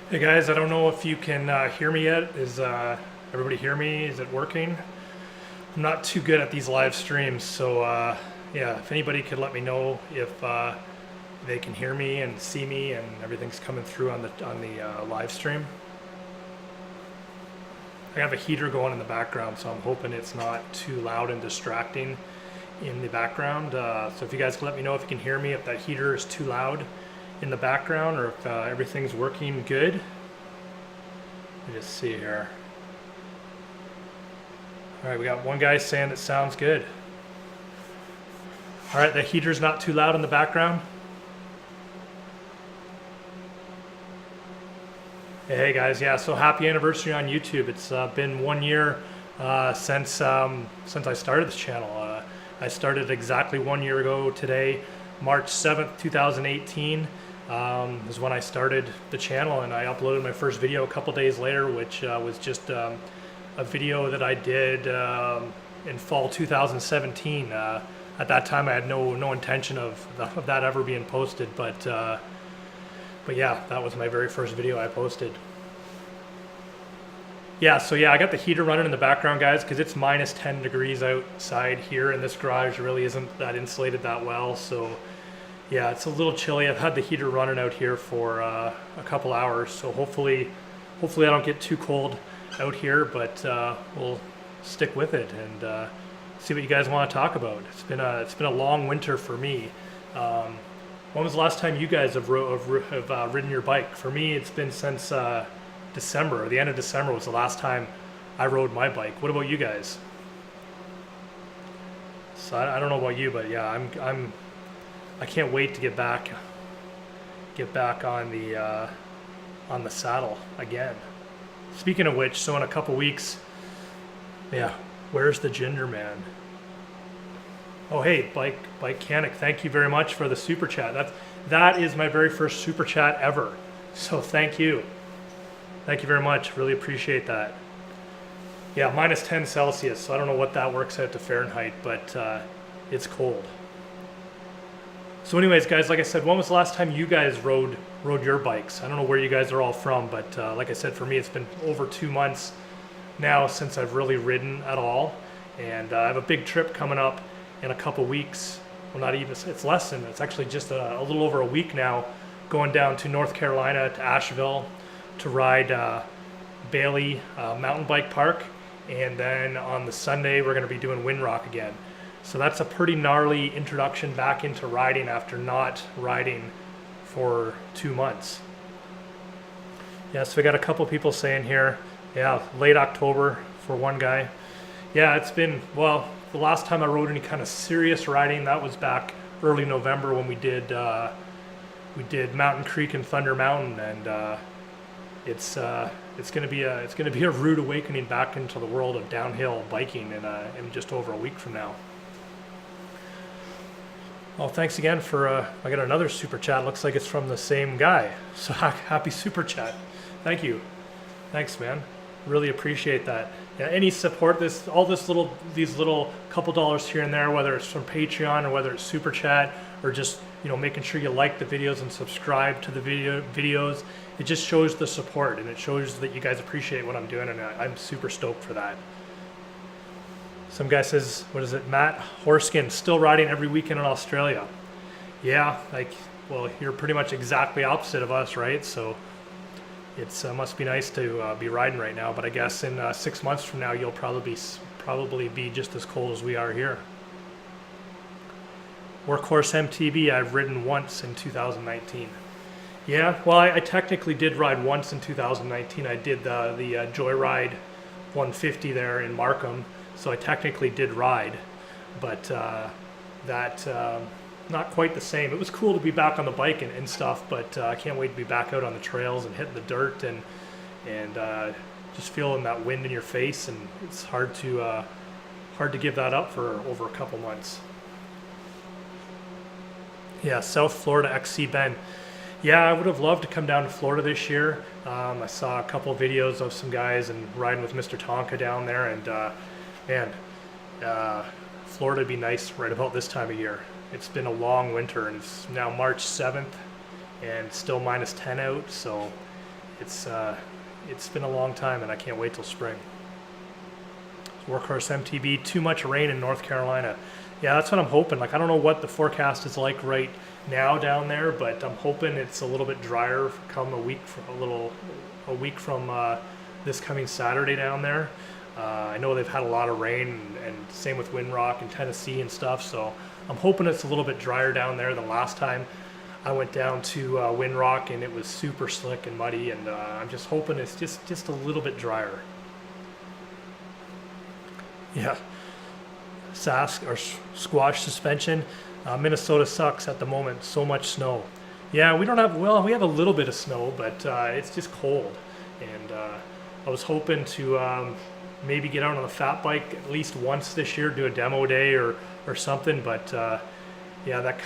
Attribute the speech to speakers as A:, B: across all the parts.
A: Hey guys, I don't know if you can hear me yet. Is everybody hear me? Is it working? I'm not too good at these live streams, so yeah, if anybody could let me know if they can hear me and see me and everything's coming through on the live stream. I have a heater going in the background, so I'm hoping it's not too loud and distracting in the background. So if you guys can let me know if you can hear me, if that heater is too loud in the background, or if everything's working good. Let me just see here. All right, we got one guy saying it sounds good. All right, the heater's not too loud in the background. Hey guys, yeah, so happy anniversary on YouTube. It's been 1 year since I started this channel. I started exactly 1 year ago today, March 7th, 2018. Is when I started the channel, and I uploaded my first video a couple days later, which was just a video that I did in fall 2017. At that time, I had no intention of that ever being posted, but yeah, that was my very first video I posted. Yeah, so yeah, I got the heater running in the background, guys, because it's minus 10 degrees outside here, and this garage really isn't that insulated that well, so yeah, it's a little chilly. I've had the heater running out here for a couple hours, so hopefully I don't get too cold out here, but we'll stick with it and see what you guys want to talk about. It's been a long winter for me. When was the last time you guys have ridden your bike? For me, it's been since December, or the end of December was the last time I rode my bike. What about you guys? So I don't know about you, but yeah, I can't wait to get back on the saddle again. Speaking of which, so in a couple weeks, yeah, where's the Ginger Man? Oh hey, Bike Canic, thank you very much for the super chat. That is my very first super chat ever. So thank you very much. Really appreciate that. Yeah, minus 10 Celsius. So I don't know what that works out to Fahrenheit, but it's cold. So anyways, guys, like I said, when was the last time you guys rode your bikes? I don't know where you guys are all from, but like I said, for me, it's been over 2 months now since I've really ridden at all. And I have a big trip coming up in a couple weeks. Well, not even, it's actually just a little over a week now, going down to North Carolina, to Asheville, to ride Bailey Mountain Bike Park. And then on the Sunday, we're gonna be doing Windrock again. So that's a pretty gnarly introduction back into riding after not riding for 2 months. Yeah, so we got a couple people saying here, yeah, late October for one guy. Yeah, it's been, well, the last time I rode any kind of serious riding, that was back early November when we did Mountain Creek and Thunder Mountain, and it's gonna be a rude awakening back into the world of downhill biking in just over a week from now. Well, thanks again for, I got another super chat. Looks like it's from the same guy. So happy super chat. Thank you. Thanks, man. Really appreciate that. Yeah, any support, these little couple dollars here and there, whether it's from Patreon or whether it's super chat, or just, making sure you like the videos and subscribe to the videos. It just shows the support, and it shows that you guys appreciate what I'm doing, and I'm super stoked for that. Some guy says, what is it, Matt Horskin, still riding every weekend in Australia. Yeah, well, you're pretty much exactly opposite of us, right? So it must be nice to be riding right now, but I guess in 6 months from now, you'll probably be just as cold as we are here. Workhorse MTB, I've ridden once in 2019. Yeah, well, I technically did ride once in 2019. I did the Joyride 150 there in Markham. So I technically did ride, but not quite the same. It was cool to be back on the bike and stuff, but I can't wait to be back out on the trails and hitting the dirt and just feeling that wind in your face. And it's hard to give that up for over a couple months. Yeah, South Florida XC Ben. Yeah, I would have loved to come down to Florida this year. I saw a couple of videos of some guys and riding with Mr. Tonka down there, and man, Florida would be nice right about this time of year. It's been a long winter, and it's now March 7th and still minus 10 out, so it's been a long time, and I can't wait till spring. Workhorse MTB, too much rain in North Carolina. Yeah, that's what I'm hoping. Like, I don't know what the forecast is like right now down there, but I'm hoping it's a little bit drier come a week from this coming Saturday down there. I know they've had a lot of rain, and same with Windrock and Tennessee and stuff, so I'm hoping it's a little bit drier down there than last time I went down to Windrock, and it was super slick and muddy, and I'm just hoping it's just a little bit drier. Yeah, squash suspension. Minnesota sucks at the moment. So much snow. Yeah, we have a little bit of snow, but it's just cold. And I was hoping to maybe get out on the fat bike at least once this year, do a demo day or something. But yeah, that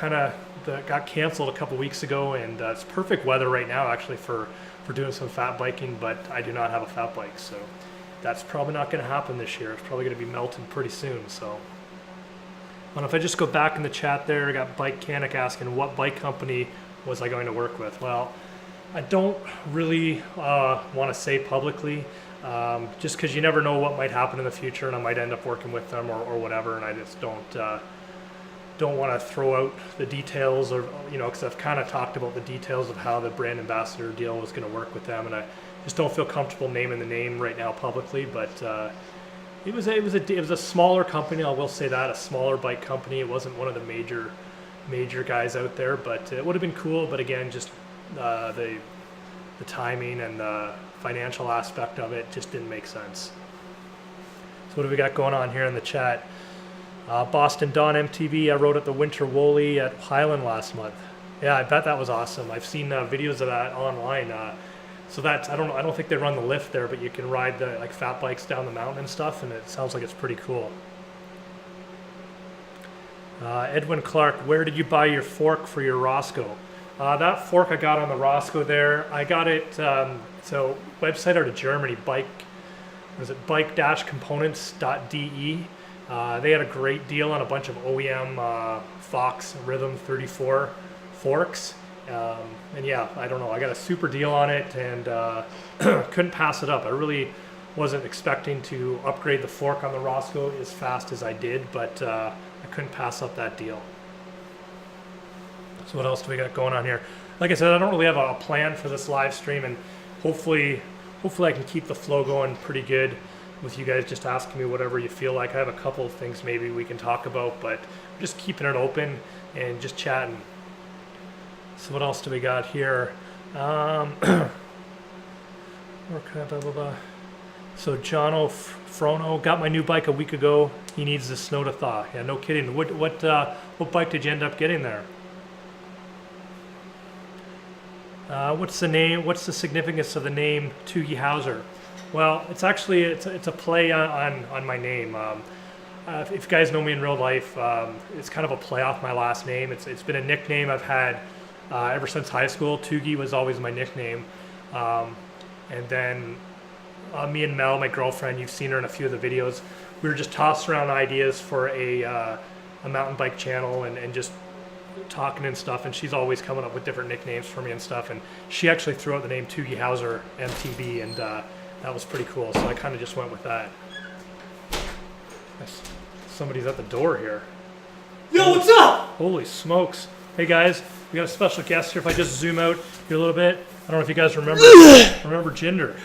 A: got canceled a couple weeks ago, and it's perfect weather right now actually for doing some fat biking. But I do not have a fat bike, so that's probably not going to happen this year. It's probably going to be melting pretty soon. So, well, if I just go back in the chat there, I got Bike Canic asking what bike company was I going to work with. Well, I don't really want to say publicly, just because you never know what might happen in the future, and I might end up working with them or whatever. And I just don't want to throw out the details, or because I've kind of talked about the details of how the brand ambassador deal was going to work with them, and I just don't feel comfortable naming the name right now publicly. But it was a smaller company. I will say that, a smaller bike company. It wasn't one of the major guys out there, but it would have been cool. But again, just the timing and the financial aspect of it just didn't make sense. So what do we got going on here in the chat? Boston Don MTB, I rode at the Winter Woolly at Highland last month. Yeah, I bet that was awesome. I've seen videos of that online. So that's, I don't think they run the lift there, but you can ride the fat bikes down the mountain and stuff, and it sounds like it's pretty cool. Edwin Clark, where did you buy your fork for your Roscoe? That fork I got on the Roscoe there. I got it, so website out of Germany, bike-components.de. They had a great deal on a bunch of OEM Fox Rhythm 34 forks. And yeah, I don't know, I got a super deal on it, and couldn't pass it up. I really wasn't expecting to upgrade the fork on the Roscoe as fast as I did, but I couldn't pass up that deal. So what else do we got going on here? Like I said, I don't really have a plan for this live stream, and hopefully I can keep the flow going pretty good with you guys just asking me whatever you feel like. I have a couple of things maybe we can talk about, but I'm just keeping it open and just chatting. So what else do we got here? So Jono Frono got my new bike a week ago. He needs the snow to thaw. Yeah, no kidding. What bike did you end up getting there? What's the name? What's the significance of the name Toogy Howser? Well, it's actually it's a play on my name. If you guys know me in real life, it's kind of a play off my last name. It's been a nickname I've had ever since high school. Toogy was always my nickname. And then me and Mel, my girlfriend, you've seen her in a few of the videos, we were just tossing around ideas for a mountain bike channel and just talking and stuff, and she's always coming up with different nicknames for me and stuff, and she actually threw out the name Toogy Howser MTB, and that was pretty cool, so I kind of just went with that. Somebody's at the door here.
B: Yo, what's up?
A: Holy smokes. Hey guys, we got a special guest here. If I just zoom out here a little bit, I don't know if you guys remember Jinder.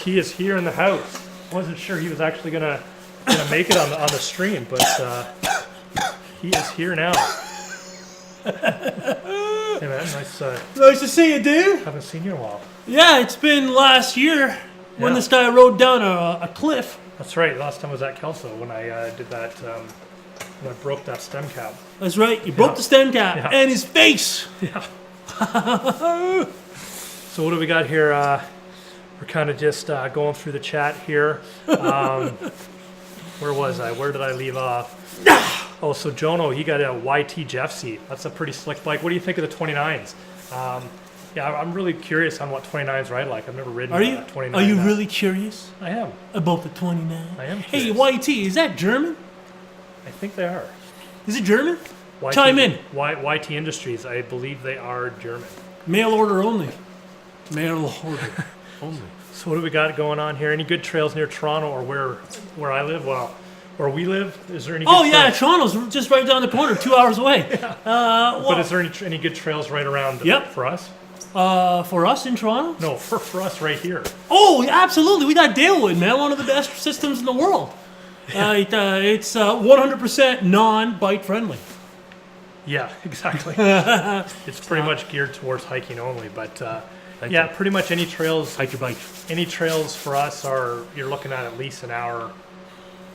A: He is here in the house. Wasn't sure he was actually gonna make it on the stream, but he is here now. Hey man, nice
B: to see you, dude.
A: Haven't seen you in a while.
B: Yeah, it's been last year when this guy rode down a cliff.
A: That's right. Last time I was at Kelso when I did that. When I broke that stem cap.
B: That's right. You broke the stem cap and his face.
A: Yeah. So what do we got here? We're kind of just going through the chat here. Where was I? Where did I leave off? Oh, so Jono, he got a YT Jeff seat. That's a pretty slick bike. What do you think of the 29s? Yeah, I'm really curious on what 29s ride like. I've never ridden a 29.
B: Are you really curious?
A: I am.
B: About the 29?
A: I am curious.
B: Hey, YT, is that German?
A: I think they are.
B: Is it German?
A: Chime in. YT Industries, I believe they are German.
B: Mail order only. Mail order only.
A: So what do we got going on here? Any good trails near Toronto or where I live? Well, where we live? Is there any? Good
B: Oh yeah,
A: trails?
B: Toronto's just right down the corner, 2 hours away.
A: But is there any good trails right around?
B: Yep.
A: For us?
B: For us in Toronto?
A: No, for us right here.
B: Oh, yeah, absolutely. We got Dalewood, man. One of the best systems in the world. It's 100% non-bike friendly.
A: Yeah, exactly. It's pretty much geared towards hiking only, but yeah, pretty much any trails.
B: Hike your bike.
A: Any trails for us you're looking at least an hour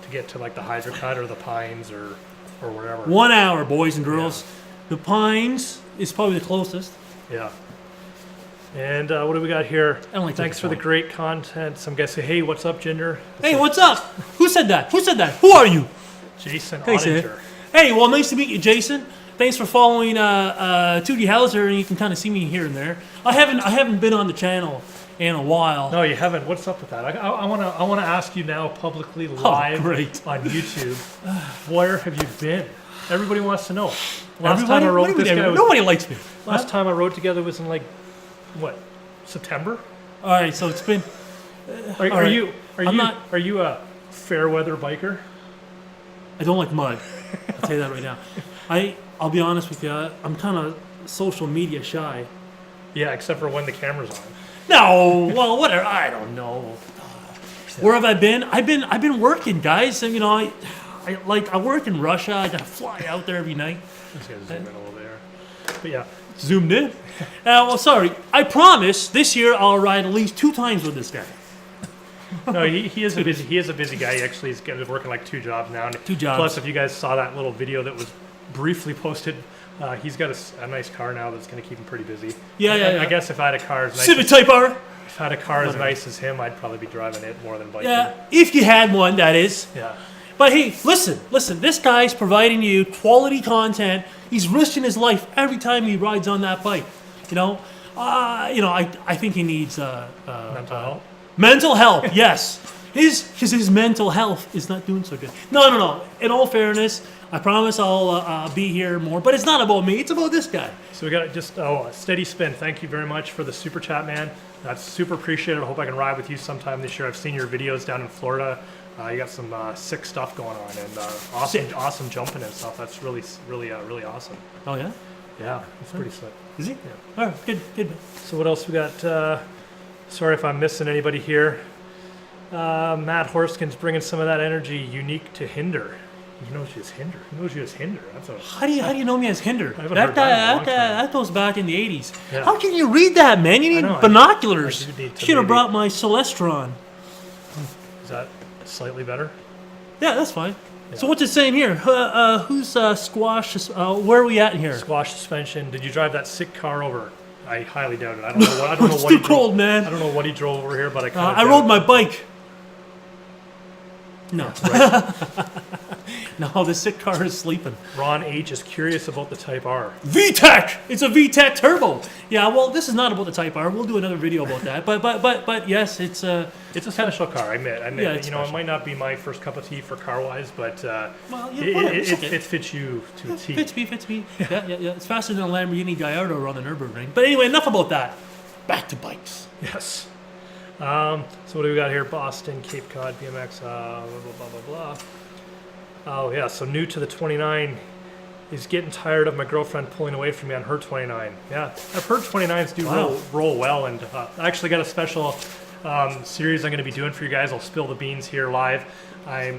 A: to get to like the Hydro Cut or the Pines or wherever.
B: 1 hour, boys and girls. The Pines is probably the closest.
A: Yeah. And what do we got here?
B: I don't like
A: Thanks for the great content. Some guys say, "Hey, what's up, Ginger?"
B: Hey, what's up? Who said that? Who said that? Who are you?
A: Jason
B: Thanks,
A: Ottinger.
B: Hey, well, nice to meet you, Jason. Thanks for following Toogy Howser, and you can kind of see me here and there. I haven't been on the channel in a while.
A: No, you haven't. What's up with that? I want to ask you now publicly live on YouTube. Where have you been? Everybody wants to know. Last time I rode this guy.
B: Nobody likes me.
A: Last time I rode together was in like what, September?
B: All right, so it's been.
A: Are you a fair weather biker?
B: I don't like mud. I'll tell you that right now. I'll be honest with you. I'm kind of social media shy.
A: Yeah, except for when the camera's on.
B: No, well, whatever. I don't know. Where have I been? I've been working, guys. And I work in Russia. I gotta fly out there every night.
A: Just gotta zoom in a little there. But yeah,
B: zoomed in. Well, sorry. I promise this year I'll ride at least 2 times with this guy.
A: No, he is a busy guy. He actually is working like 2 jobs now. And
B: 2 jobs.
A: Plus, if you guys saw that little video that was briefly posted, he's got a nice car now that's going to keep him pretty busy.
B: Yeah.
A: I guess if I had a car as nice
B: Civic Type R.
A: if I had a car as nice as him, I'd probably be driving it more than biking.
B: Yeah, if you had one, that is.
A: Yeah.
B: But hey, listen. This guy's providing you quality content. He's risking his life every time he rides on that bike. I think he needs
A: Mental health.
B: mental help. Yes, his mental health is not doing so good. No. In all fairness, I promise I'll be here more. But it's not about me. It's about this guy.
A: So we got just Steady Spin. Thank you very much for the super chat, man. That's super appreciated. I hope I can ride with you sometime this year. I've seen your videos down in Florida. You got some sick stuff going on and awesome jumping and stuff. That's really awesome.
B: Oh yeah.
A: Yeah, it's pretty sick.
B: Is he?
A: Yeah.
B: All right, good.
A: So what else we got? Sorry if I'm missing anybody here. Matt Horskin's bringing some of that energy unique to Hinder. He knows you as Hinder.
B: How do you know me as Hinder?
A: I haven't heard that in a long time.
B: That goes back in the 80s.
A: Yeah.
B: How can you read that, man? You need binoculars.
A: I do need to
B: Should have
A: maybe-
B: brought my Celestron.
A: Is that slightly better?
B: Yeah, that's fine.
A: Yeah.
B: So what's it saying here? Who's Squash? Where are we at here?
A: Squash suspension. Did you drive that sick car over? I highly doubt it. I don't know
B: It's
A: what
B: too
A: he
B: cold,
A: drove.
B: man.
A: I don't know what he drove over here, but I kind of
B: I rode my bike. No. No, the sick car is sleeping.
A: Ron H is curious about the Type R.
B: VTEC! It's a VTEC turbo. Yeah, well, this is not about the Type R. We'll do another video about that. But yes, it's a
A: special car. I admit.
B: Yeah, it's
A: it
B: special.
A: might not be my first cup of tea for car wise, but
B: well, yeah, whatever, it's okay.
A: it fits you to a T.
B: Fits me. Yeah. It's faster than a Lamborghini Gallardo around the Nürburgring. But anyway, enough about that. Back to bikes.
A: Yes. So what do we got here? Boston, Cape Cod, BMX, blah, blah. Oh, yeah. So new to the 29 is getting tired of my girlfriend pulling away from me on her 29. Yeah. I've heard 29s do roll well. And I actually got a special series I'm going to be doing for you guys. I'll spill the beans here live. I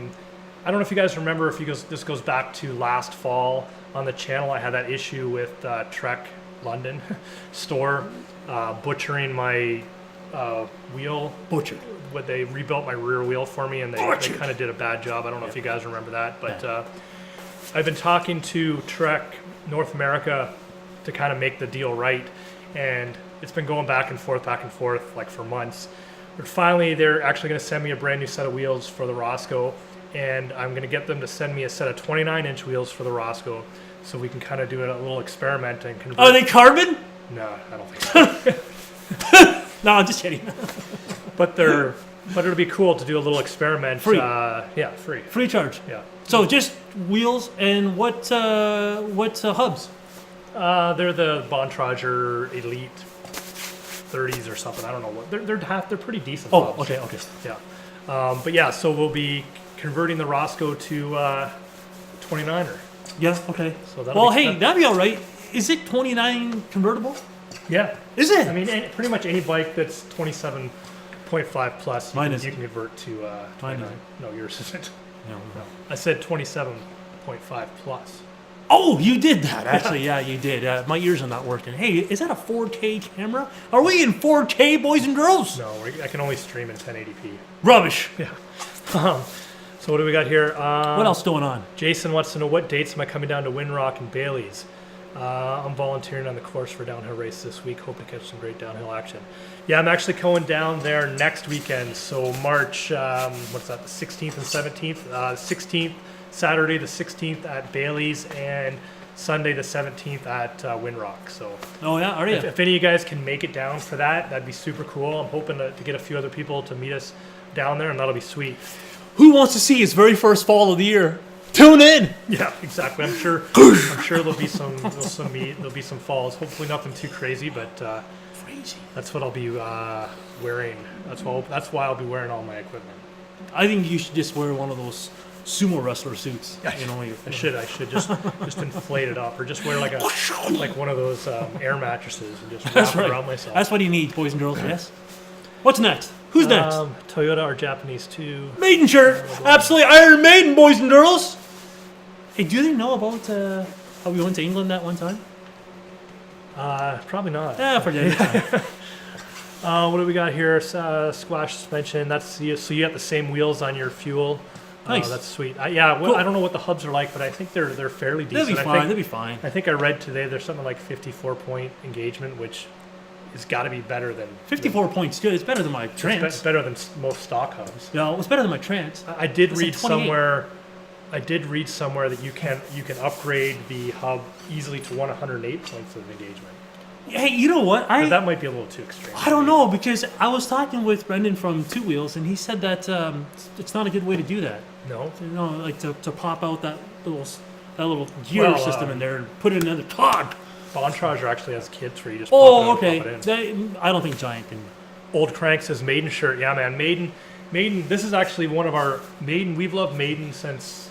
A: don't know if you guys remember, this goes back to last fall on the channel. I had that issue with Trek London store butchering my wheel.
B: Butcher.
A: When they rebuilt my rear wheel for me, and they kind of did a bad job. I don't know if you guys remember that, but I've been talking to Trek North America to kind of make the deal right, and it's been going back and forth like for months. But finally, they're actually going to send me a brand new set of wheels for the Roscoe, and I'm going to get them to send me a set of 29-inch wheels for the Roscoe, so we can kind of do a little experiment and convert.
B: Are they carbon?
A: No, I don't think so.
B: No, I'm just kidding.
A: But it'll be cool to do a little experiment.
B: Free.
A: Free.
B: Free charge.
A: Yeah.
B: So just wheels and what hubs?
A: They're the Bontrager Elite 30s or something. I don't know what they're pretty decent.
B: Oh,
A: hubs.
B: okay.
A: Yeah, but yeah, so we'll be converting the Roscoe to 29er.
B: Yeah, okay.
A: So that'll be
B: that'd be all right. Is it 29 convertible?
A: Yeah.
B: Is it?
A: I mean, pretty much any bike that's 27.5 plus, you can convert to 29. No, yours isn't.
B: No.
A: I said 27.5 plus.
B: Oh, you did that. Actually, yeah, you did. My ears are not working. Hey, is that a 4K camera? Are we in 4K, boys and girls?
A: No, I can only stream in 1080p.
B: Rubbish.
A: Yeah. So what do we got here?
B: What else going on?
A: Jason wants to know, what dates am I coming down to Windrock and Bailey's? I'm volunteering on the course for downhill race this week. Hope to catch some great downhill action. Yeah, I'm actually going down there next weekend. So March, what's that, the 16th and 17th? 16th, Saturday the 16th at Bailey's, and Sunday the 17th at Windrock. So
B: Oh, yeah? Are you?
A: if any of you guys can make it down for that, that'd be super cool. I'm hoping to get a few other people to meet us down there, and that'll be sweet.
B: Who wants to see his very first fall of the year? Tune in.
A: Yeah, exactly. I'm sure there'll be some falls. Hopefully nothing too crazy, but
B: Crazy.
A: that's what I'll be wearing. That's why I'll be wearing all my equipment.
B: I think you should just wear one of those sumo wrestler suits. You know,
A: I should just inflate it up, or just wear like one of those air mattresses and just wrap it around myself.
B: That's what he needs, boys and girls. Yes. What's next? Who's next?
A: Toyota or Japanese too.
B: Maiden shirt. Absolutely Iron Maiden, boys and girls. Hey, do they know about how we went to England that one time?
A: Probably not.
B: Yeah, forget it.
A: What do we got here? Squash suspension. So you got the same wheels on your fuel.
B: Nice.
A: That's sweet. Cool.
B: I
A: don't know what the hubs are like, but I think they're fairly decent.
B: They'll be fine.
A: I think I read today there's something like 54-point engagement, which has got to be better than
B: 54 points. Good. It's better than my Trans.
A: It's better than most stock hubs.
B: No, it's better than my Trans.
A: I did
B: It's
A: read
B: like 28.
A: somewhere. I did read somewhere that you can upgrade the hub easily to 108 points of engagement.
B: Hey, you know what?
A: But that might be a little too extreme.
B: I don't know, because I was talking with Brendan from Two Wheels, and he said that it's not a good way to do that.
A: No.
B: You know, like to pop out that little gear system in there and put it in another cog.
A: Bontrager actually has kits where you just pop it out
B: okay.
A: and pop it in.
B: I don't think Giant can.
A: Old Crank says Maiden shirt. Yeah, man. Maiden. This is actually one of our Maiden. We've loved Maiden since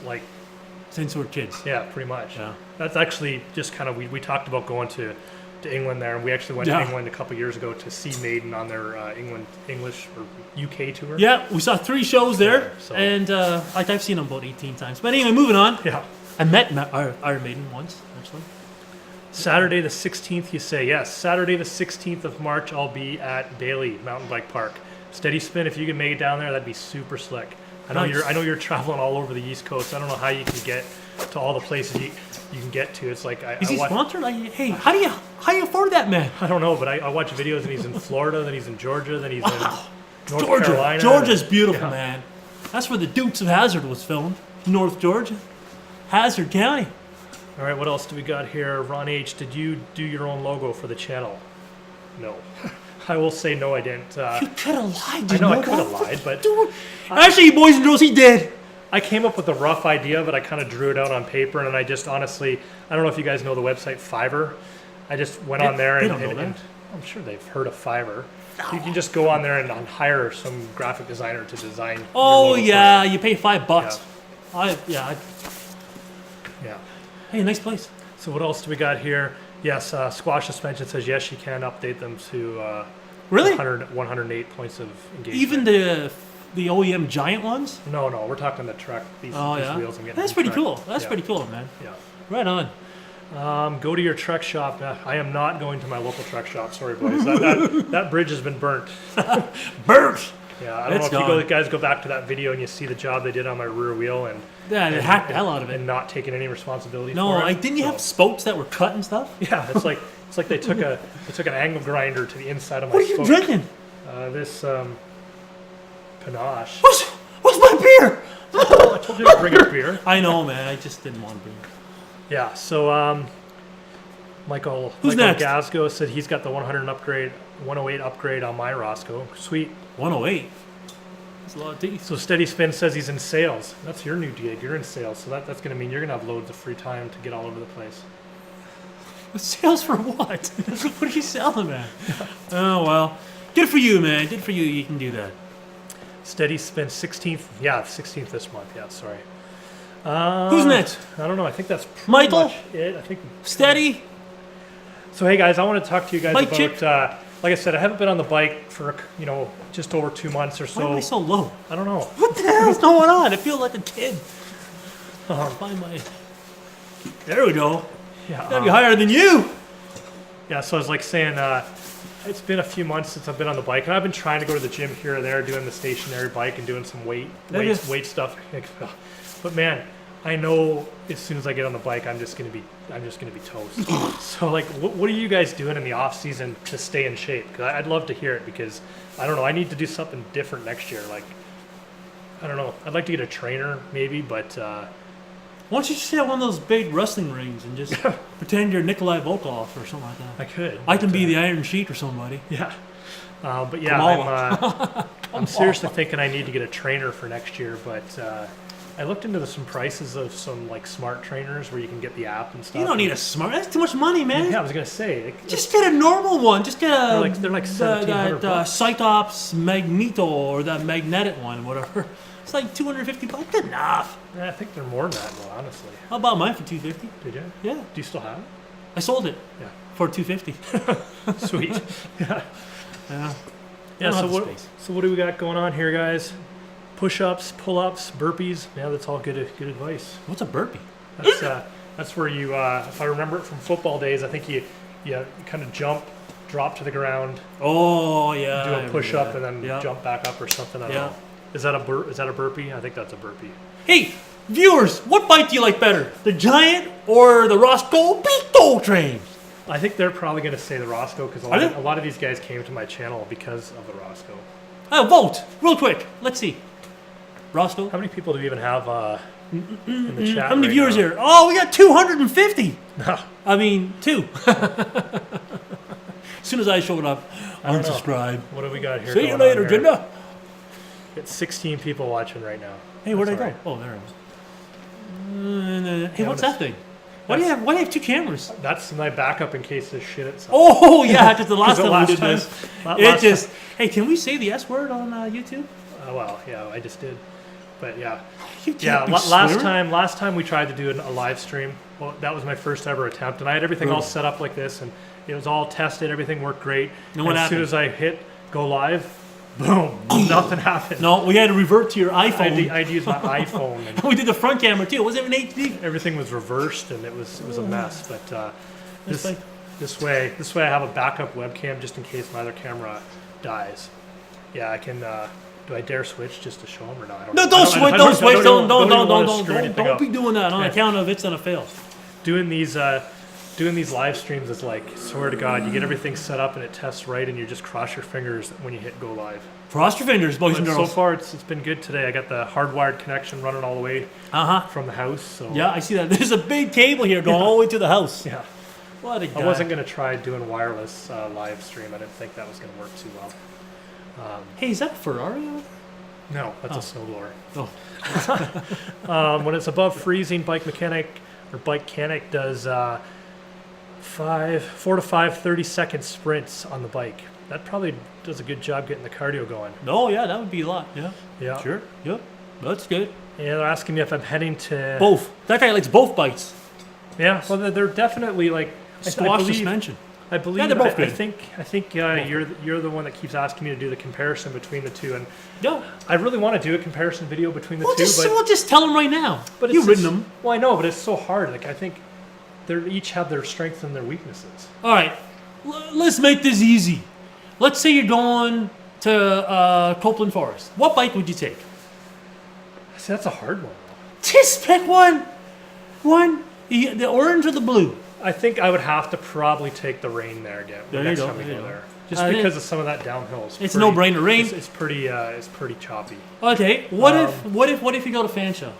B: Since we're kids.
A: Yeah, pretty much.
B: Yeah.
A: That's actually just kind of we talked about going to England there, and we actually went to England a couple years ago to see Maiden on their English or UK tour.
B: Yeah, we saw 3 shows there,
A: so.
B: and I've seen them about 18 times. But anyway, moving on.
A: Yeah.
B: I met Iron Maiden once, actually.
A: Saturday the 16th, you say. Yes, Saturday the 16th of March, I'll be at Bailey Mountain Bike Park. Steady spin, if you can make it down there, that'd be super slick. I know you're traveling all over the East Coast. I don't know how you can get to all the places you can get to. It's like
B: Is he sponsored? Hey, how do you afford that, man?
A: I don't know, but I watch videos and he's in Florida, then he's in Georgia, then he's in North Carolina.
B: Georgia's beautiful, man. That's where the Dukes of Hazzard was filmed. North Georgia, Hazzard County.
A: All right, what else do we got here? Ron H, did you do your own logo for the channel? No. I will say no, I didn't.
B: You could have lied.
A: I know I could have lied, but
B: actually, boys and girls, he did.
A: I came up with a rough idea, but I kind of drew it out on paper, and I just honestly, I don't know if you guys know the website Fiverr. I just went on there, and I'm sure they've heard of Fiverr. You can just go on there and hire some graphic designer to design.
B: Oh yeah, you pay $5.
A: Yeah.
B: Hey, nice place.
A: So what else do we got here? Yes, Squash Suspension says yes, you can update them to
B: really
A: 108 points of engagement.
B: Even the OEM Giant ones?
A: No, we're talking the truck. These wheels. I'm getting.
B: That's pretty cool. That's pretty cool, man.
A: Yeah.
B: Right on.
A: Go to your truck shop. I am not going to my local truck shop. Sorry, boys. That bridge has been burnt.
B: Burnt.
A: Yeah, I don't know if you guys go back to that video and you see the job they did on my rear wheel and
B: they hacked the hell out of it
A: and not taking any responsibility.
B: No,
A: for it.
B: didn't you have spokes that were cut and stuff?
A: Yeah, it's like they took an angle grinder to the inside of my.
B: What are you drinking?
A: This Panache.
B: What's my beer?
A: I told you to bring a beer.
B: I know, man. I just didn't want to bring it.
A: Yeah. So Michael
B: next?
A: Gasgo said he's got the 108 upgrade on my Roscoe. Sweet.
B: 108. That's a lot of teeth.
A: So Steady Spin says he's in sales. That's your new gig. You're in sales, so that's going to mean you're going to have loads of free time to get all over the place.
B: Sales for what? What are you selling, man? Oh, well. Good for you, man. Good for you. You can do that.
A: Steady spent 16th. Yeah, 16th this month. Yeah, sorry.
B: Who's next?
A: I don't know. I think that's pretty
B: Michael?
A: much it. I think
B: Steady?
A: So hey guys, I want to talk to you guys
B: Bike
A: about.
B: chick?
A: Like I said, I haven't been on the bike for just over 2 months or
B: Why am I
A: so.
B: so low?
A: I don't know.
B: What the hell is going on? I feel like a kid. Find my... There we go.
A: Yeah.
B: Gotta be higher than you.
A: Yeah. So I was like saying, it's been a few months since I've been on the bike, and I've been trying to go to the gym here and there, doing the stationary bike and doing some weight stuff. But man, I know as soon as I get on the bike, I'm just gonna be toast. So like, what are you guys doing in the off season to stay in shape? Because I'd love to hear it, because I don't know. I need to do something different next year. Like, I don't know. I'd like to get a trainer maybe, but
B: Why don't you just have one of those big wrestling rings and just pretend you're Nikolai Volkov or something like that?
A: I could.
B: I can be the Iron Sheik or somebody.
A: Yeah. But yeah, I'm seriously thinking I need to get a trainer for next year. But I looked into some prices of some like smart trainers where you can get the app and stuff.
B: You don't need a smart. That's too much money, man.
A: Yeah, I was gonna say.
B: Just get a normal one. Just get a.
A: They're like $1,700 bucks.
B: Cytops Magneto or that magnetic one, whatever. It's like $250. Good enough.
A: Yeah, I think they're more than that, though, honestly.
B: How about mine for $250?
A: Did you?
B: Yeah,
A: Do you still have it?
B: I sold it
A: Yeah.
B: for $250.
A: Sweet. Yeah.
B: Yeah.
A: Yeah.
B: don't
A: So
B: have the
A: what?
B: space.
A: So what do we got going on here, guys? Push-ups, pull-ups, burpees. Yeah, that's all good advice.
B: What's a burpee?
A: That's where you, if I remember it from football days, I think you kind of jump, drop to the ground,
B: Oh yeah.
A: do
B: I
A: a
B: remember
A: push up,
B: that.
A: and then
B: Yeah.
A: jump back up or something. I don't
B: Yeah.
A: know. Is that a burpee? I think that's a burpee.
B: Hey, viewers, what bike do you like better, the Giant or the Roscoe Beetle train?
A: I think they're probably going to say the Roscoe, because
B: Are they?
A: a lot of these guys came to my channel because of the Roscoe.
B: Vote real quick. Let's see. Roscoe.
A: How many people do we even have in the chat?
B: How many
A: right
B: viewers
A: now?
B: here? Oh, we got 250.
A: No.
B: I mean, 2. As soon as I showed up,
A: don't know.
B: unsubscribe.
A: What do we got here?
B: See you
A: going on
B: later,
A: here?
B: Jinder.
A: Got 16 people watching right now.
B: Hey, where'd I
A: That's
B: go?
A: all right.
B: Oh, there it was. Hey,
A: Yeah,
B: what's
A: that's-
B: that thing? Why do you have 2 cameras?
A: That's my backup in case this shit itself.
B: Oh yeah, because the last
A: the
B: time
A: last
B: we did
A: time-
B: this,
A: la-
B: it
A: last
B: just. Hey, can we say the S word on YouTube?
A: Well, yeah, I just did. But yeah.
B: You can't
A: Yeah,
B: be
A: last
B: swearing.
A: time we tried to do a live stream. Well, that was my first ever attempt, and I had everything all
B: Brutal.
A: set up like this, and it was all tested. Everything worked great.
B: And what
A: as soon
B: happened?
A: as I hit go live, boom, nothing happened.
B: No, we had to revert to your
A: I
B: iPhone.
A: had to use my iPhone, and
B: We did the front camera too. It wasn't even HD.
A: everything was reversed, and it was a mess. But
B: It's like-
A: this way I have a backup webcam just in case my other camera dies. Yeah, I can. Do I dare switch just to show them or not? I
B: No,
A: know.
B: don't
A: I
B: switch.
A: I
B: Don't switch.
A: even
B: Don't
A: wanna screw anything
B: don't
A: up.
B: be doing that on
A: Yeah.
B: account of it's gonna fail.
A: Doing these live streams is like, swear to God, you get everything set up and it tests right, and you just cross your fingers when you hit go live.
B: Cross your fingers, boys and
A: But so
B: girls.
A: far, it's been good today. I got the hardwired connection running all the way from the house. So
B: Yeah, I see that. There's a big cable here going all the way to the house.
A: yeah.
B: What a guy.
A: I wasn't gonna try doing wireless live stream. I didn't think that was gonna work too well.
B: Hey, is that a Ferrari?
A: No, that's a snowblower.
B: Oh,
A: When it's above freezing, bike mechanic does 4 to 5 30-second sprints on the bike. That probably does a good job getting the cardio going.
B: no, yeah, that would be a lot. Yeah,
A: Yeah.
B: sure. Yep, that's good.
A: And they're asking me if I'm heading to
B: Both. That guy likes both bikes.
A: Yeah, well, they're definitely like
B: Squash suspension.
A: I believe.
B: Yeah, they're both
A: I
B: good.
A: think you're the one that keeps asking me to do the comparison between the two, and
B: No,
A: I really want to do a comparison video between the
B: we'll
A: two,
B: we'll just tell him right now.
A: but
B: You've
A: it's
B: ridden
A: just-
B: them.
A: Well, I know, but it's so hard. Like I think they each have their strengths and their weaknesses.
B: All right, let's make this easy. Let's say you're going to Copeland Forest. What bike would you take?
A: See, that's a hard one.
B: Just pick one. The orange or the blue?
A: I think I would have to probably take the rain there again.
B: There you
A: next
B: go,
A: time we
B: there
A: go
B: you go.
A: there, just
B: I think-
A: because of some of that downhill.
B: It's a no-brainer. Rain.
A: It's pretty choppy.
B: Okay. What if you go to Fanshawe?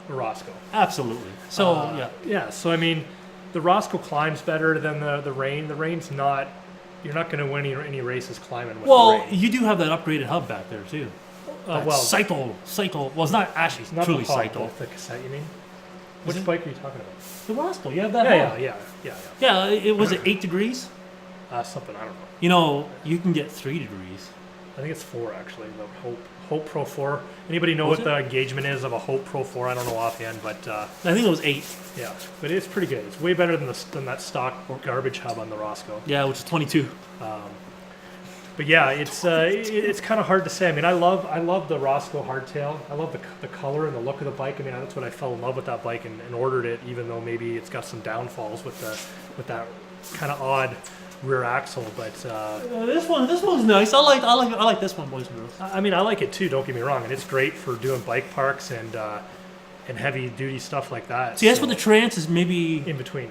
A: Roscoe.
B: Absolutely. So yeah.
A: Yeah, so I mean, the Roscoe climbs better than the rain. The rain's not. You're not going to win any races climbing with the
B: Well,
A: rain.
B: you do have that upgraded hub back there too.
A: Well,
B: cycle. Well, it's not actually
A: not
B: truly
A: the hub,
B: cycle.
A: but the cassette. You mean? Which bike are you talking about?
B: The Roscoe. You have that.
A: Yeah.
B: It was at 8 degrees.
A: Something, I don't know.
B: You know, you can get 3 degrees.
A: I think it's 4 actually. The Hope Pro 4. Anybody know what the engagement is of a Hope Pro 4? I don't know offhand, but
B: I think it was 8.
A: yeah, but it's pretty good. It's way better than that stock garbage hub on the Roscoe.
B: Yeah, which is 22.
A: But yeah, it's kind of hard to say. I mean, I love the Roscoe hardtail. I love the color and the look of the bike. I mean, that's what I fell in love with that bike and ordered it, even though maybe it's got some downfalls with that kind of odd rear axle. But
B: this one's nice. I like this one, boys and girls.
A: I mean, I like it too. Don't get me wrong, and it's great for doing bike parks and heavy duty stuff like that.
B: See, that's what the Trance is maybe
A: in between.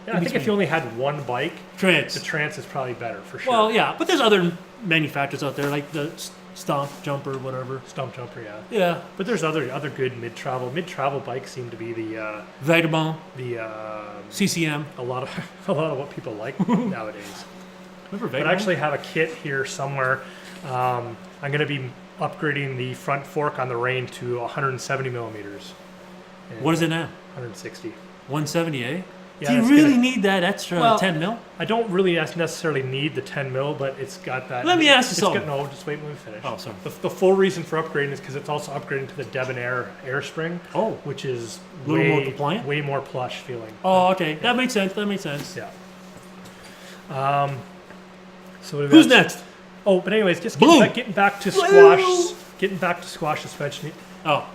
A: Yeah, I think if you only had one bike,
B: Trance.
A: The Trance is probably better for sure.
B: Well, yeah, but there's other manufacturers out there like the Stomp Jumper, whatever.
A: Stomp Jumper, yeah.
B: Yeah.
A: But there's other good mid-travel bikes seem to be the
B: Vagabond,
A: the
B: CCM.
A: a lot of what people like nowadays.
B: Remember Vagabond?
A: But I actually have a kit here somewhere. I'm going to be upgrading the front fork on the Rain to 170 millimeters.
B: What is it now?
A: 160.
B: 170, eh?
A: Yeah,
B: do you really need that extra 10 mil?
A: I don't really necessarily need the 10 mil, but it's got that.
B: Let me ask you something.
A: No, just wait when we finish.
B: Oh, sorry.
A: The full reason for upgrading is because it's also upgrading to the Debonair air spring.
B: Oh.
A: Which is
B: a little more compliant?
A: Way more plush feeling.
B: Oh, okay. Yeah. That makes sense.
A: Yeah. So
B: who's next?
A: Oh, but anyways, just getting back to squash suspension.
B: Oh.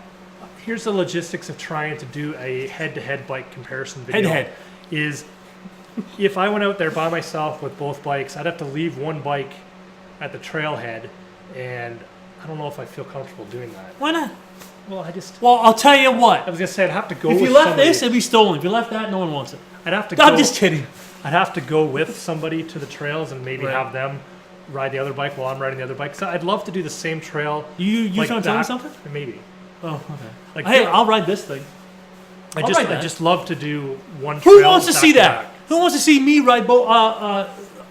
A: Here's the logistics of trying to do a head-to-head bike comparison video.
B: Head-to-head.
A: Is if I went out there by myself with both bikes, I'd have to leave one bike at the trailhead, and I don't know if I feel comfortable doing that.
B: Why not?
A: Well,
B: I'll tell you what.
A: I was gonna say I'd have to go.
B: If you left this, it'd be stolen. If you left that, no one wants it.
A: I'd have to.
B: I'm just kidding.
A: I'd have to go with somebody to the trails and maybe
B: Right.
A: have them ride the other bike while I'm riding the other bike. So I'd love to do the same trail.
B: You
A: like
B: trying to tell me something?
A: Maybe.
B: Oh, okay.
A: Like,
B: hey, I'll ride this thing.
A: I just love to do one trail.
B: Who wants to see that?
A: back.
B: Who wants to see me ride both?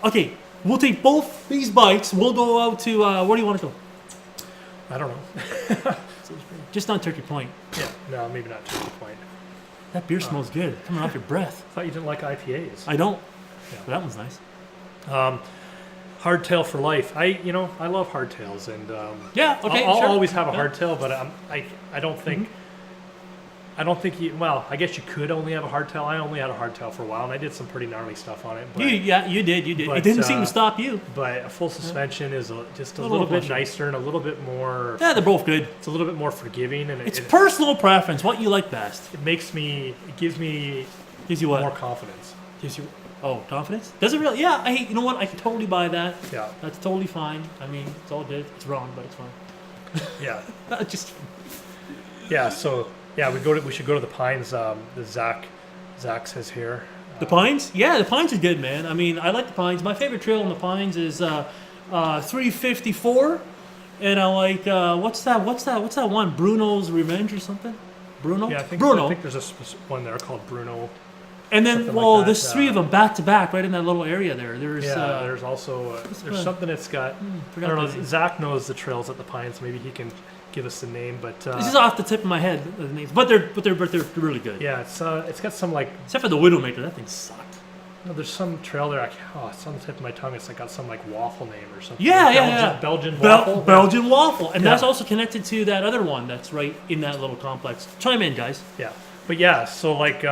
B: Okay, we'll take both these bikes. We'll go out to where do you want to go?
A: I don't know.
B: Just on Turkey Point.
A: Yeah, no, maybe not Turkey Point.
B: That beer smells good, coming off your breath.
A: I thought you didn't like IPAs.
B: I don't.
A: Yeah.
B: But that one's nice.
A: Hardtail for life. I love hardtails, and
B: Yeah. Okay.
A: I'll
B: sure.
A: always have a
B: Yeah.
A: hardtail, but I don't think. I don't think you. Well, I guess you could only have a hardtail. I only had a hardtail for a while, and I did some pretty gnarly stuff on it. But,
B: You did.
A: but,
B: It didn't seem to stop you.
A: But a full suspension is just a
B: little
A: little bit
B: closer.
A: nicer and a little bit more.
B: Yeah, they're both good.
A: It's a little bit more forgiving, and
B: It's
A: it
B: personal preference. What you like best.
A: it gives me
B: Gives you what?
A: more confidence.
B: Gives you. Oh, confidence? Does it really? Yeah. You know what? I can totally buy that.
A: Yeah,
B: That's totally fine. I mean, it's all good. It's wrong, but it's fine.
A: yeah,
B: Just.
A: yeah. So yeah, we should go to the Pines. The Zach says here.
B: The Pines? Yeah, the Pines are good, man. I mean, I like the Pines. My favorite trail in the Pines is 354, and I like what's that one? Bruno's Revenge or something? Bruno?
A: Yeah, I think there's a one there called Bruno.
B: And then,
A: something
B: well,
A: like that,
B: there's 3 of them back to back, right in that little area there. There's
A: There's also there's something that's got. I don't know.
B: the name.
A: Zach knows the trails at the Pines. Maybe he can give us the name. But
B: This is off the tip of my head, the names, but they're really good.
A: yeah, it's got some like.
B: Except for the Widowmaker, that thing sucked.
A: No, there's some trail there. It's on the tip of my tongue. It's like got some like waffle name or something.
B: Yeah,
A: Belgian waffle.
B: Belgian waffle, and
A: Yeah.
B: that's also connected to that other one that's right in that little complex. Chime in, guys.
A: Yeah, but yeah. So like,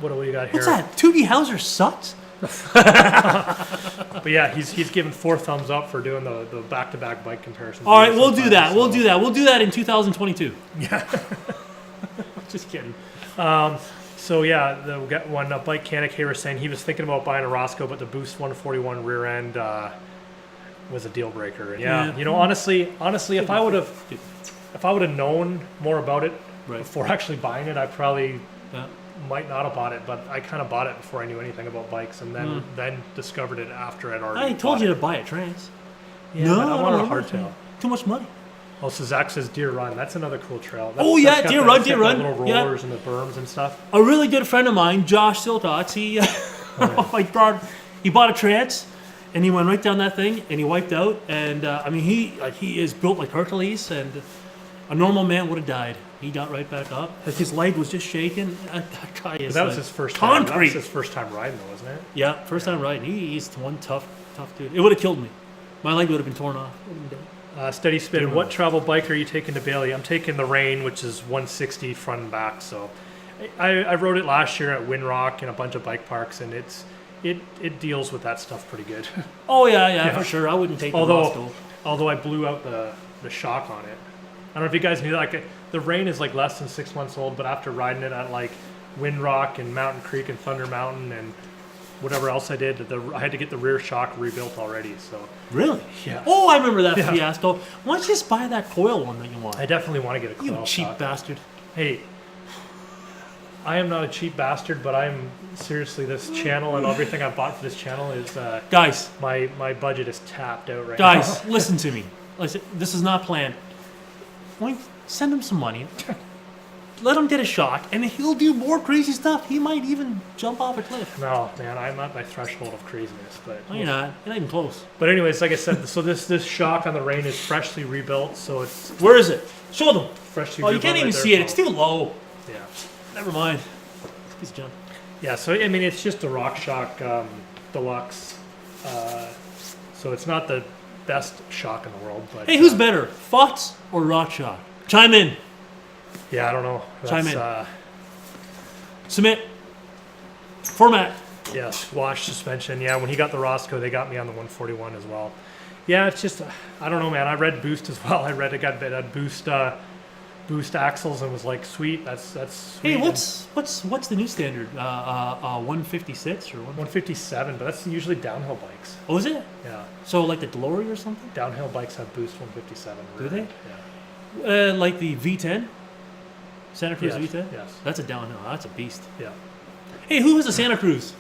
A: what do we got here?
B: What's that? Toogy Howser sucks.
A: But yeah, he's given 4 thumbs up for doing the back-to-back bike comparison.
B: All right, we'll do that. We'll do that. We'll do that in 2022.
A: Yeah.
B: Just kidding.
A: So yeah, we got one bike Canic here was saying he was thinking about buying a Roscoe, but the Boost 141 rear end was a deal breaker. And yeah,
B: Yeah.
A: honestly, if I would have known more about it
B: Right.
A: before actually buying it, I probably
B: Yeah.
A: might not have bought it. But I kind of bought it before I knew anything about bikes, and then discovered it after I'd already.
B: I told
A: bought
B: you
A: it.
B: to buy a Trans.
A: Yeah,
B: No,
A: but I wanted a
B: no,
A: hardtail.
B: Too much money.
A: Oh, so Zach says Deer Run. That's another cool trail.
B: Oh, yeah,
A: got
B: Deer
A: the-
B: Run,
A: it's
B: Deer
A: got the
B: Run.
A: little
B: Yeah.
A: rollers and the berms and stuff.
B: A really good friend of mine, Josh Silcox, he he bought a Trans, and he went right down that thing, and he wiped out. And I mean, he is built like Hercules, and A normal man would have died. He got right back up. His leg was just shaking. That guy is
A: That was
B: like
A: his first time. That
B: concrete.
A: was his first time riding, though, wasn't it?
B: Yeah, first time riding. He's one tough dude. It would have killed me. My leg would have been torn off.
A: Steady spin.
B: Different.
A: What travel bike are you taking to Bailey? I'm taking the Rain, which is 160 front and back. So, I rode it last year at Windrock and a bunch of bike parks, and it deals with that stuff pretty good.
B: Oh yeah, for sure. I wouldn't take the Roscoe.
A: Although I blew out the shock on it. I don't know if you guys knew that. Like, the Rain is like less than 6 months old, but after riding it at like Windrock and Mountain Creek and Thunder Mountain and whatever else I did, I had to get the rear shock rebuilt already. So
B: Really?
A: Yeah.
B: Oh, I remember that fiasco. Why don't you just buy that coil one that you want?
A: I definitely want to get a coil
B: You cheap
A: shock.
B: bastard.
A: Hey, I am not a cheap bastard, but I'm seriously, this channel and everything I bought for this channel is
B: Guys,
A: my budget is tapped out right now.
B: guys, listen to me. Listen, this is not planned. Send him some money. Let him get a shock, and he'll do more crazy stuff. He might even jump off a cliff.
A: No, man, I'm at my threshold of craziness, but
B: No, you're not. You're not even close.
A: But anyways, like I said, so this shock on the Rain is freshly rebuilt, so it's
B: Where is it? Show them.
A: freshly
B: Oh, you
A: rebuilt
B: can't even
A: right there.
B: see it. It's too low.
A: Yeah.
B: Never mind. Piece of junk.
A: Yeah, so I mean, it's just a RockShox Deluxe, so it's not the best shock in the world, but
B: Hey, who's better, Fox or RockShox? Chime in.
A: yeah, I don't know.
B: Chime in.
A: That's,
B: Submit. Format.
A: Yes, wash suspension. Yeah, when he got the Roscoe, they got me on the 141 as well. Yeah, it's just I don't know, man. I read Boost as well. I read it got Boost axles and was like, sweet. That's sweet.
B: Hey, what's the new standard? 156 or
A: 157, but that's usually downhill bikes.
B: Oh, is it?
A: Yeah,
B: So like the Glory or something?
A: downhill bikes have Boost 157.
B: Do they?
A: Yeah.
B: Like the V10, Santa Cruz
A: Yes,
B: V10.
A: yes.
B: That's a downhill. That's a beast.
A: Yeah.
B: Hey, who was the Santa Cruz?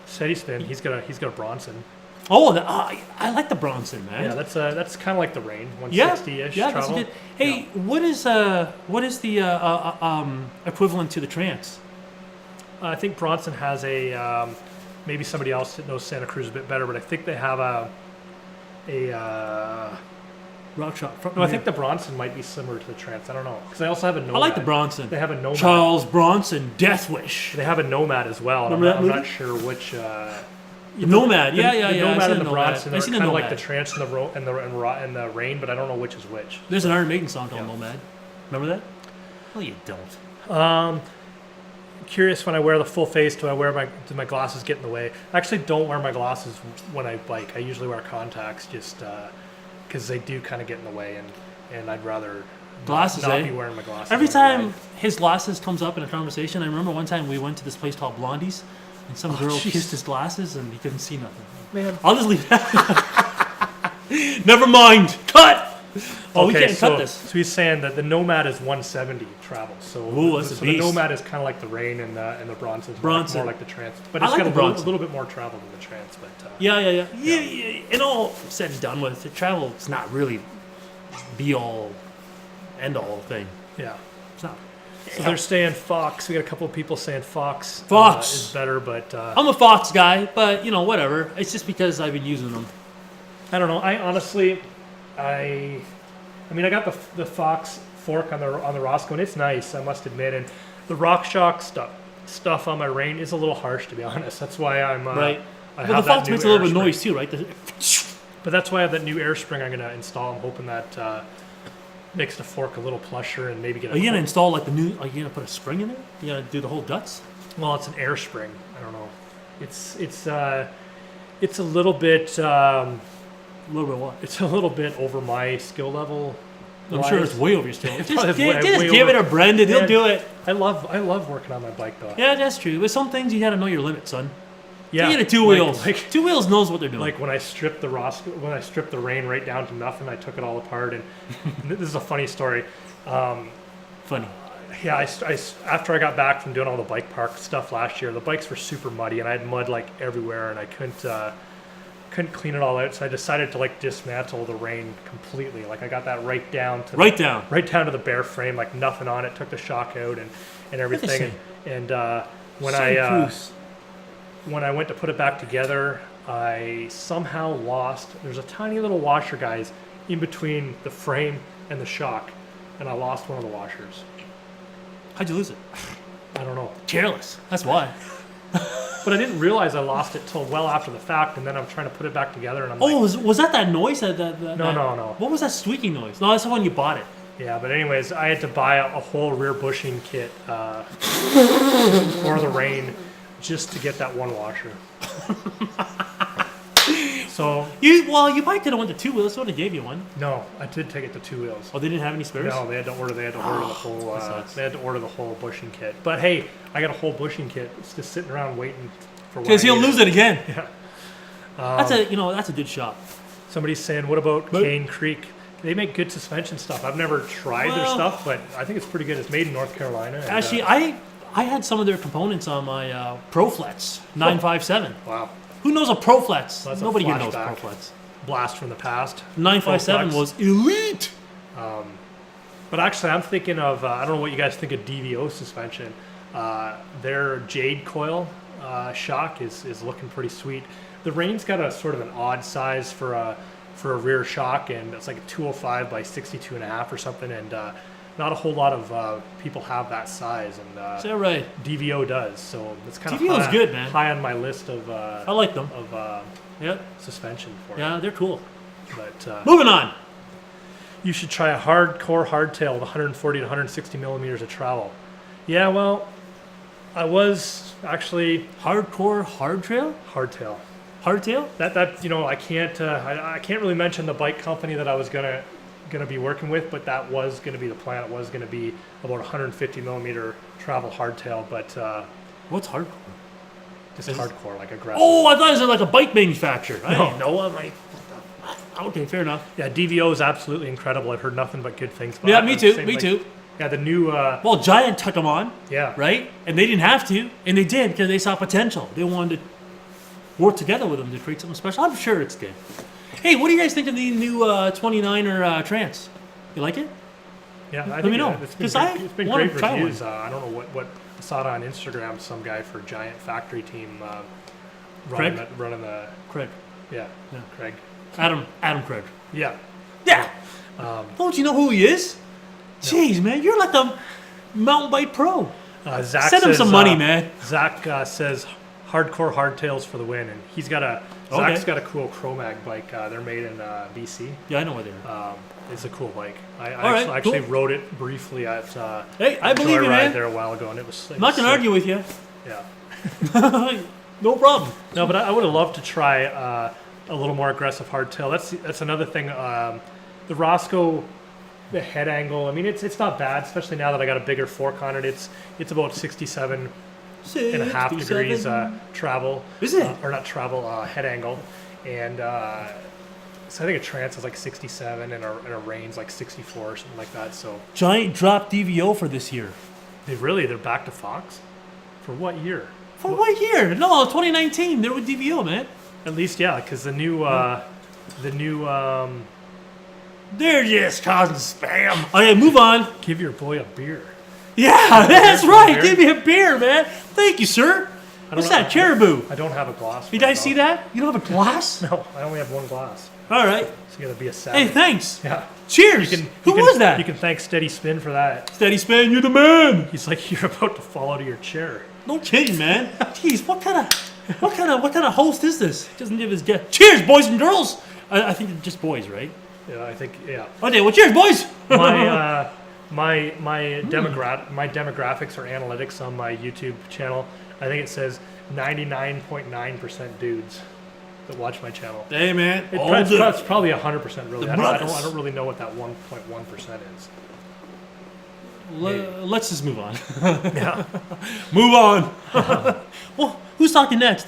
A: Steady spin. He's got a Bronson.
B: Oh, I like the Bronson, man.
A: Yeah, that's kind of like the Rain,
B: yeah,
A: 160-ish
B: yeah, that's
A: travel.
B: good. Hey, what is the equivalent to the Trance?
A: I think Bronson has a maybe somebody else that knows Santa Cruz a bit better, but I think they have a
B: RockShox.
A: no, I think the Bronson might be similar to the Trance. I don't know, because they also have a Nomad.
B: I like the Bronson.
A: They have a Nomad.
B: Charles Bronson, Death Wish.
A: They have a Nomad as well. And
B: Remember
A: I'm
B: that
A: not sure which.
B: The Nomad,
A: The
B: yeah.
A: Nomad
B: I've
A: and
B: seen
A: the
B: Nomad.
A: Bronson are
B: I've seen
A: kind
B: the
A: of like
B: Nomad.
A: the Trance and the Rain, but I don't know which is which.
B: There's an Iron Maiden song called
A: Yeah.
B: Nomad. Remember that? No, you don't.
A: Curious, when I wear the full face, do my glasses get in the way? I actually don't wear my glasses when I bike. I usually wear contacts just because they do kind of get in the way, and I'd rather
B: Glasses,
A: not
B: eh?
A: be wearing my glasses.
B: Every
A: on the ride.
B: time his glasses comes up in a conversation, I remember one time we went to this place called Blondie's, and some girl
A: jeez.
B: kissed his glasses, and he couldn't see nothing.
A: Man.
B: I'll just leave that. Never mind. Cut. Oh, we can't cut this.
A: So he's saying that the Nomad is 170 travel. So,
B: Ooh, that's a
A: the
B: beast.
A: Nomad is kind of like the Rain, and the Bronson is
B: Bronson.
A: more like the Trance. But
B: I
A: it's
B: like
A: got
B: the
A: a
B: Bronson.
A: little bit more travel than the Trance. But
B: Yeah. In all said and done with, the travel is not really be all, end all thing.
A: yeah.
B: It's not.
A: So they're saying Fox. We got a couple of people saying Fox.
B: Fox.
A: Is better, but
B: I'm a Fox guy, but whatever. It's just because I've been using them.
A: I don't know. I honestly, I mean, I got the Fox fork on the Roscoe, and it's nice, I must admit. And the RockShox stuff on my Rain is a little harsh, to be honest. That's why I'm
B: Right.
A: I
B: But
A: have
B: the
A: that
B: Fox
A: new
B: makes a little bit
A: air
B: of
A: spring.
B: noise too, right?
A: But that's why I have that new air spring I'm gonna install. I'm hoping that makes the fork a little plusher and maybe get.
B: Are you gonna install like the new? Are you gonna put a spring in there? You gonna do the whole guts?
A: Well, it's an air spring. I don't know. It's a little bit.
B: A little bit what?
A: It's a little bit over my skill level.
B: I'm sure it's way over your skill.
A: It's
B: Just
A: probably
B: give
A: way
B: it
A: over.
B: a Brendan. He'll
A: Man,
B: do it.
A: I love working on my bike though.
B: Yeah, that's true. With some things, you gotta know your limit, son.
A: Yeah,
B: You get a two wheels.
A: Like,
B: Two wheels knows what they're doing.
A: like when I stripped the Roscoe, when I stripped the Rain right down to nothing, I took it all apart. And this is a funny story.
B: Funny.
A: Yeah, after I got back from doing all the bike park stuff last year, the bikes were super muddy, and I had mud like everywhere, and I couldn't clean it all out. So I decided to like dismantle the Rain completely. Like I got that right down to
B: Right down.
A: to the bare frame, like nothing on it. Took the shock out and everything. And when I went to put it back together, I somehow lost. There's a tiny little washer, guys, in between the frame and the shock. and I lost one of the washers.
B: How'd you lose it?
A: I don't know.
B: Careless. That's why.
A: But I didn't realize I lost it till well after the fact, and then I'm trying to put it back together, and I'm
B: Oh,
A: like,
B: was that noise?
A: no.
B: What was that squeaking noise? No, that's the one you bought it.
A: Yeah, but anyways, I had to buy a whole rear bushing kit for the rain just to get that one washer. So
B: You might have went to 2 wheels. So they gave you one.
A: no, I did take it to 2 wheels.
B: Oh, they didn't have any spares.
A: No, they had to order. They had to order the whole.
B: that sucks.
A: They had to order the whole bushing kit. But hey, I got a whole bushing kit. It's just sitting around waiting for.
B: Because he'll lose it again.
A: Yeah.
B: That's a good shot.
A: Somebody's saying, what about Cane Creek? They make good suspension stuff. I've never tried their stuff, but I think it's pretty good. It's made in North Carolina. And,
B: Actually, I had some of their components on my ProFlex 957.
A: wow,
B: Who knows a ProFlex?
A: That's a
B: Nobody here knows
A: flashback.
B: ProFlex.
A: blast from the past.
B: 957
A: ProFlex.
B: was elite.
A: But actually, I'm thinking of, I don't know what you guys think of DVO suspension. Their Jade coil shock is looking pretty sweet. The Rain's got a sort of an odd size for a rear shock, and it's like a 205 by 62.5 or something, and not a whole lot of people have that size, and
B: Is that right?
A: DVO does, so it's kind of
B: DVO's good, man.
A: high on my list of
B: I like them. Yeah,
A: suspension for it.
B: yeah, they're cool.
A: But
B: Moving on.
A: you should try a hardcore hardtail with 140 to 160 millimeters of travel. Yeah, well, I was actually
B: Hardcore hardtrail?
A: hardtail.
B: Hardtail?
A: That I can't really mention the bike company that I was gonna be working with, but that was gonna be the plan. It was gonna be about 150 millimeter travel hardtail, but
B: What's hardcore?
A: just hardcore, like aggressive.
B: Oh, I thought it was like a bike manufacturer. I
A: No.
B: didn't know. I'm like, okay, fair enough.
A: Yeah, DVO is absolutely incredible. I've heard nothing but good things about
B: Yeah,
A: it.
B: me
A: But
B: too.
A: same,
B: Me
A: like,
B: too.
A: Yeah, the new
B: Well, Giant took them on,
A: yeah.
B: right? And they didn't have to, and they did because they saw potential. They wanted to work together with them to create something special. I'm sure it's good. Hey, what do you guys think of the new 29er Trance? You like it?
A: Yeah, I
B: Let
A: think
B: me know,
A: it's been
B: 'cause
A: great,
B: I
A: it's been
B: wanna
A: great
B: try
A: reviews. I don't know what I saw it on Instagram. Some guy for Giant Factory Team running
B: Craig?
A: the
B: Craig.
A: yeah,
B: Yeah.
A: Craig.
B: Adam Craig.
A: Yeah.
B: Yeah. Don't you know who he is? Jeez, man, you're like a mountain bike pro.
A: Zach
B: Send him
A: says,
B: some money, man.
A: Zach says hardcore hardtails for the win, and he's got Zach's got a cool Chromag bike. They're made in BC.
B: Yeah, I know where they are.
A: It's a cool bike. I
B: All right,
A: actually
B: cool.
A: rode it briefly at
B: Hey, I believe you,
A: Joyride
B: man.
A: there a while ago, and it was.
B: I'm not going to argue with you.
A: Yeah.
B: No problem.
A: No, but I would have loved to try a little more aggressive hardtail. That's another thing. The Roscoe, the head angle. I mean, it's not bad, especially now that I got a bigger fork on it. It's about 67 and a half degrees travel.
B: Is it?
A: Or not travel, head angle, and so I think a Trance is like 67 and a Rain's like 64 or something like that. So
B: Giant dropped DVO for this year.
A: they're back to Fox for what year?
B: For what year? No, 2019. They're with DVO, man.
A: At least yeah, because the new
B: They're just causing spam. Okay, move on.
A: give your boy a beer.
B: Yeah, that's
A: beer?
B: right.
A: Beer?
B: Give me a beer, man. Thank you, sir. What's
A: know.
B: that? Caribou.
A: I don't have a glass.
B: Did
A: for
B: I
A: it,
B: see
A: though.
B: that? You don't have a glass?
A: No, I only have one glass.
B: All right.
A: So you gotta be a
B: Hey,
A: savage.
B: thanks.
A: Yeah.
B: Cheers. Who was that?
A: You can thank Steady Spin for that.
B: Steady Spin, you're the man.
A: He's like, you're about to fall out of your chair.
B: No kidding, man. Jeez, what kind of host is this? Doesn't give his guest. Cheers, boys and girls. I think it's just boys, right?
A: Yeah, I think yeah.
B: Okay, well, cheers, boys.
A: My demographics or analytics on my YouTube channel, I think it says 99.9% dudes that watch my channel.
B: Hey, man.
A: It's probably 100% really. I
B: brothers.
A: don't really know what that 1.1% is.
B: Let's just move on.
A: Yeah.
B: Move on. Well, who's talking next?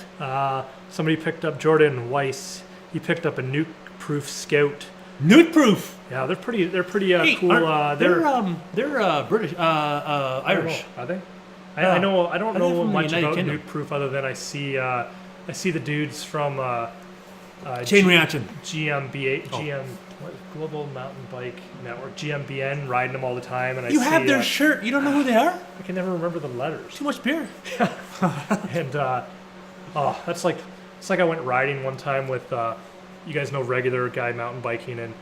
A: Somebody picked up Jordan Weiss. He picked up a nuke-proof Scout.
B: Nude proof.
A: Yeah, they're pretty
B: Hey,
A: cool.
B: they're British, Irish.
A: Are they? I know. I don't
B: Are they
A: know
B: from the
A: much
B: United
A: about
B: Kingdom?
A: nuke proof other than I see the dudes from
B: Chain reaction.
A: GMBA, what, Global Mountain Bike Network, GMBN, riding them all the time, and I
B: You
A: see,
B: have their shirt. You don't know who they are?
A: I can never remember the letters.
B: Too much beer.
A: And it's like I went riding one time with you guys know regular guy mountain biking, and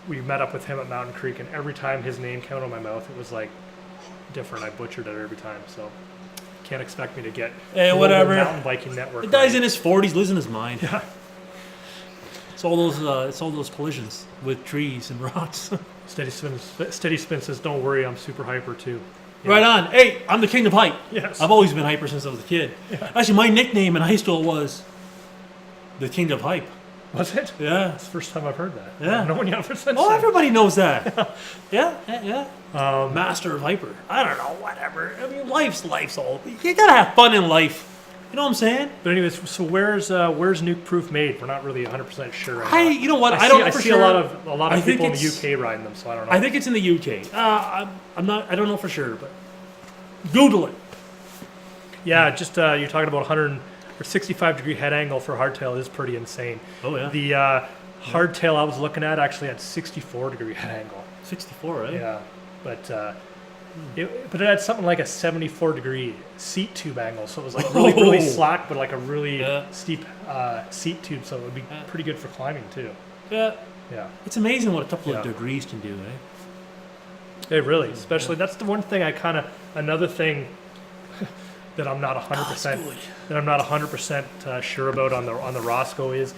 A: we met up with him at Mountain Creek, and every time his name came out of my mouth, it was like different. I butchered it every time, so can't expect me to get
B: whatever.
A: Mountain Biking Network.
B: The guy's
A: right.
B: in his 40s, losing his mind.
A: Yeah.
B: It's all those collisions with trees and rocks.
A: Steady Spin says, "Don't worry, I'm super hyper too." Yeah.
B: Right on. Hey, I'm the king of hype.
A: Yes.
B: I've always been hyper since I was a kid.
A: Yeah.
B: Actually, my nickname in high school was the king of hype.
A: Was it?
B: Yeah.
A: That's the first time I've heard that.
B: Yeah.
A: No one ever said
B: Oh,
A: so.
B: everybody knows that. yeah. Master of hyper. I don't know, whatever. I mean, life's all. You gotta have fun in life. You know what I'm saying?
A: But anyways, so where's Nuke Proof made? We're not really 100% sure.
B: You know what? I don't know for
A: see
B: sure.
A: a lot of people in the UK riding them, so I don't know.
B: I think it's in the UK. I don't know for sure, but Google it.
A: Yeah, just you're talking about 100 or 65 degree head angle for hardtail is pretty insane.
B: Oh yeah.
A: The hardtail I was looking at actually had 64 degree head angle.
B: 64, right?
A: Yeah, but it had something like a 74 degree seat tube angle, so it was like really slack, but like a really steep seat tube, so it would be pretty good for climbing too.
B: Yeah.
A: Yeah.
B: It's amazing what a couple of degrees can do, eh?
A: It really, especially that's the one thing another thing that I'm not 100% sure about on the Roscoe is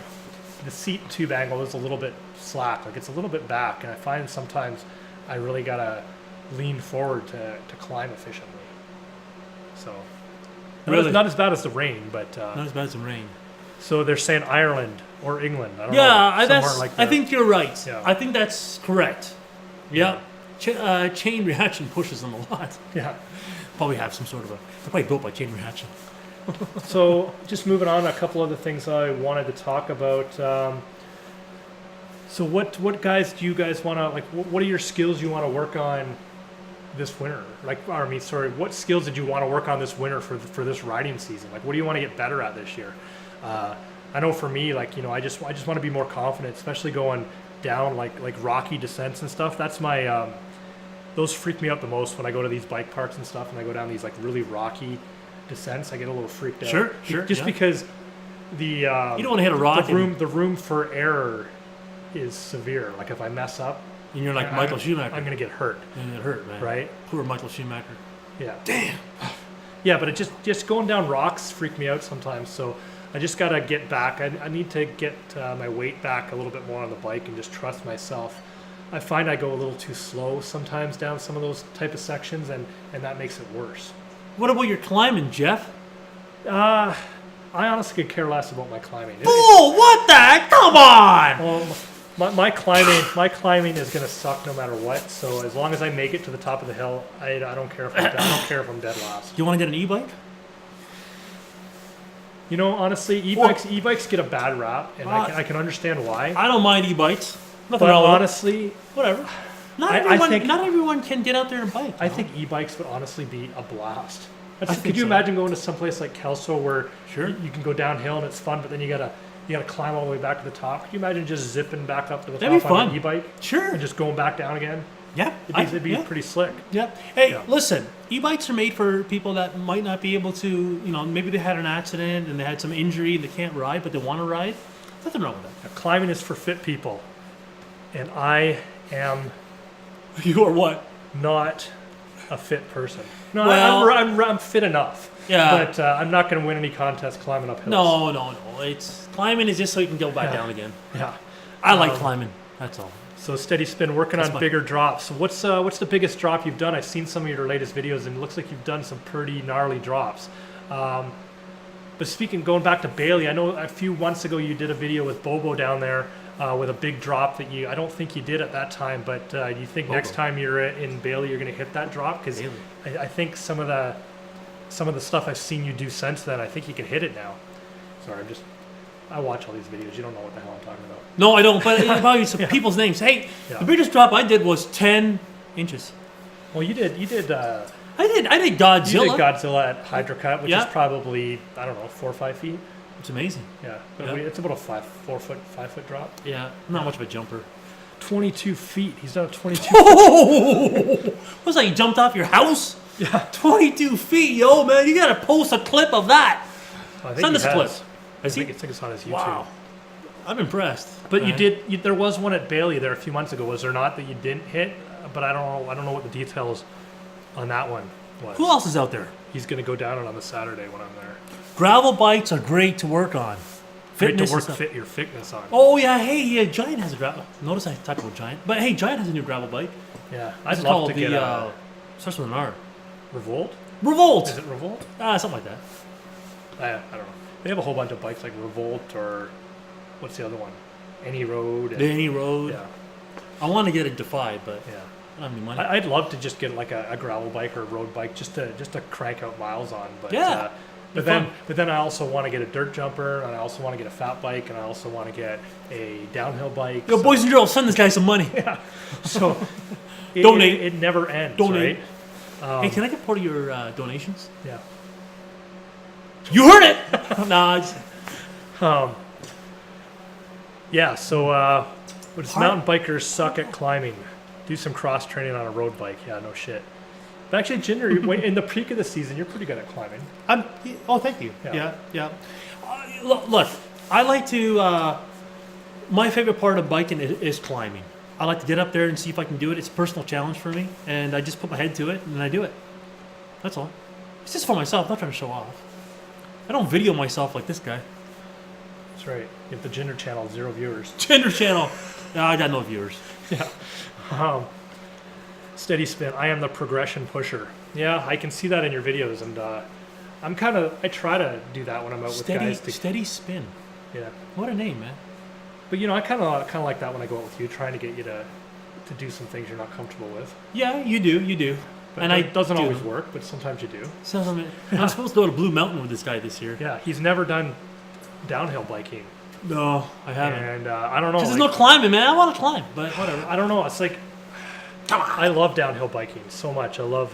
A: the seat tube angle is a little bit slack, like it's a little bit back, and I find sometimes I really gotta lean forward to climb efficiently. So
B: Really?
A: not as bad as the rain, but
B: Not as bad as the rain.
A: so they're saying Ireland or England. I don't
B: Yeah,
A: know. Somewhere like
B: I
A: that.
B: think you're right.
A: Yeah.
B: I think that's correct. Yeah. Chain reaction pushes them a lot.
A: Yeah.
B: Probably have some sort of they're probably built by chain reaction.
A: So just moving on, a couple other things I wanted to talk about. So what guys do you guys want to, like, what are your skills you want to work on this winter? What skills did you want to work on this winter for this riding season? Like, what do you want to get better at this year? I know for me, like, I just want to be more confident, especially going down like rocky descents and stuff. That's my those freak me out the most when I go to these bike parks and stuff, and I go down these like really rocky descents. I get a little freaked out.
B: Sure.
A: Just because
B: You don't want to hit a rock
A: the room for error is severe. Like if I mess up,
B: and you're like Michael Schumacher.
A: I'm gonna get hurt.
B: And it hurt, man.
A: Right?
B: Poor Michael Schumacher.
A: Yeah.
B: Damn.
A: Yeah, but it just going down rocks freak me out sometimes. So I just gotta get back. I need to get my weight back a little bit more on the bike and just trust myself. I find I go a little too slow sometimes down some of those type of sections, and that makes it worse.
B: What about your climbing, Jeff?
A: I honestly could care less about my climbing.
B: Fool! What the heck? Come on!
A: Well, my climbing is gonna suck no matter what. So as long as I make it to the top of the hill, I don't care if I don't care if I'm dead last.
B: Do you want to get an e-bike?
A: You know, honestly, e-bikes get a bad rap, and I can understand why.
B: I don't mind e-bikes. Nothing
A: But
B: wrong with it.
A: honestly,
B: Whatever. Not everyone can get out there and bike.
A: I think e-bikes would honestly be a blast.
B: think
A: Could you
B: so.
A: imagine going to someplace like Kelso where
B: Sure.
A: you can go downhill and it's fun, but then you gotta climb all the way back to the top? Could you imagine just zipping back up to the
B: That'd
A: top
B: be
A: on
B: fun.
A: an e-bike
B: Sure.
A: and just going back down again?
B: Yeah.
A: It'd be pretty slick.
B: Yeah. Hey,
A: Yeah.
B: listen. E-bikes are made for people that might not be able to, maybe they had an accident and they had some injury and they can't ride, but they want to ride. Nothing wrong with that.
A: Climbing is for fit people, and I am
B: You are what?
A: not a fit person. No,
B: Well-
A: I'm fit enough.
B: Yeah.
A: But I'm not going to win any contest climbing up hills.
B: No. It's climbing is just so you can go back down again.
A: Yeah.
B: I like climbing. That's all.
A: So Steady Spin, working on
B: fine.
A: bigger drops. So what's the biggest drop you've done? I've seen some of your latest videos, and it looks like you've done some pretty gnarly drops. But going back to Bailey, I know a few months ago you did a video with Bobo down there with a big drop that I don't think you did at that time, but do you think next time you're in Bailey you're going to hit that drop? Because I think some of the stuff I've seen you do since then, I think you can hit it now. Sorry, I watch all these videos. You don't know what the hell I'm talking about.
B: No, I don't. But it's probably some people's names. Hey, the biggest drop I did was 10 inches.
A: Well, you did.
B: I did Godzilla.
A: You did Godzilla at Hydrocut, which
B: Yeah.
A: is probably 4 or 5 feet.
B: It's amazing.
A: Yeah,
B: Yeah.
A: it's about a 5 foot drop.
B: Yeah, I'm not much of a jumper.
A: 22 feet. He's done a 22.
B: What's that? You jumped off your house?
A: Yeah,
B: 22 feet, yo, man. You gotta post a clip of that.
A: I think
B: Send
A: he
B: us a clip.
A: has.
B: Has
A: I
B: he?
A: think it's on his YouTube.
B: Wow. I'm impressed.
A: But there was one at Bailey there a few months ago, was there not, that you didn't hit? But I don't know what the details on that one was.
B: Who else is out there?
A: He's going to go down it on the Saturday when I'm there.
B: Gravel bikes are great to work on.
A: Great to
B: Fitness
A: work your fitness on.
B: Oh yeah, hey, yeah, Giant has a gravel. Notice I talked about Giant, but hey, Giant has a new gravel bike.
A: Yeah,
B: It's
A: I'd love
B: called
A: to get a
B: starts with an R.
A: Revolt.
B: Revolt.
A: Is it Revolt?
B: Something like that.
A: I don't know. They have a whole bunch of bikes like Revolt or what's the other one? Any Road.
B: The Any Road.
A: Yeah.
B: I want to get a Defy, but
A: Yeah.
B: I don't have any money.
A: I'd love to just get like a gravel bike or a road bike just to crank out miles on. But
B: Yeah.
A: but then I also want to get a dirt jumper, and I also want to get a fat bike, and I also want to get a downhill bike.
B: Yo, boys and girls, send this guy some money.
A: Yeah. So
B: Donate.
A: It never ends.
B: Donate.
A: Right?
B: Hey, can I get part of your donations?
A: Yeah.
B: You heard it. Nah.
A: Yeah. So mountain bikers suck at climbing. Do some cross training on a road bike. Yeah. No shit. But actually, Jinder, in the peak of the season, you're pretty good at climbing.
B: Thank you.
A: Yeah.
B: Yeah. Look, I like to. My favorite part of biking is climbing. I like to get up there and see if I can do it. It's a personal challenge for me, and I just put my head to it, and then I do it. That's all. It's just for myself. I'm not trying to show off. I don't video myself like this guy.
A: That's right. You have the Jinder channel, 0 viewers.
B: Jinder channel. No, I got no viewers.
A: Yeah. Steady spin. I am the progression pusher. Yeah, I can see that in your videos, and I try to do that when I'm out with guys.
B: Steady spin.
A: Yeah.
B: What a name, man.
A: But I kind of like that when I go out with you, trying to get you to do some things you're not comfortable with.
B: Yeah, you do.
A: But
B: and
A: it doesn't always work, but sometimes you do.
B: I'm supposed to go to Blue Mountain with this guy this year.
A: Yeah, he's never done downhill biking.
B: No, I haven't.
A: And I don't know.
B: Because there's no climbing, man. I want to climb, but whatever.
A: I don't know. It's like, I love downhill biking so much. I love...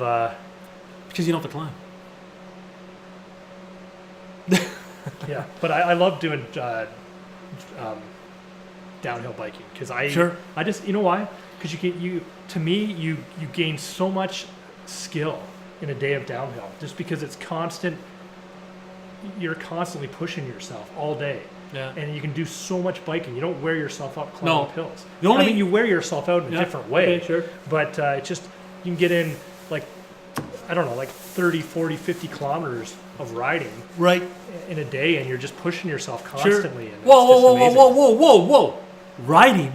B: because you don't have to climb.
A: Yeah, but I love doing downhill biking because I just, you know why? Because to me you gain so much skill in a day of downhill just because it's constant. You're constantly pushing yourself all day.
B: Yeah.
A: And you can do so much biking. You don't wear yourself out climbing hills. You wear yourself out in a different way.
B: Okay, sure.
A: But it's just, you can get in like 30, 40, 50 kilometers of riding in a day, and you're just pushing yourself constantly.
B: Sure. Whoa. Riding?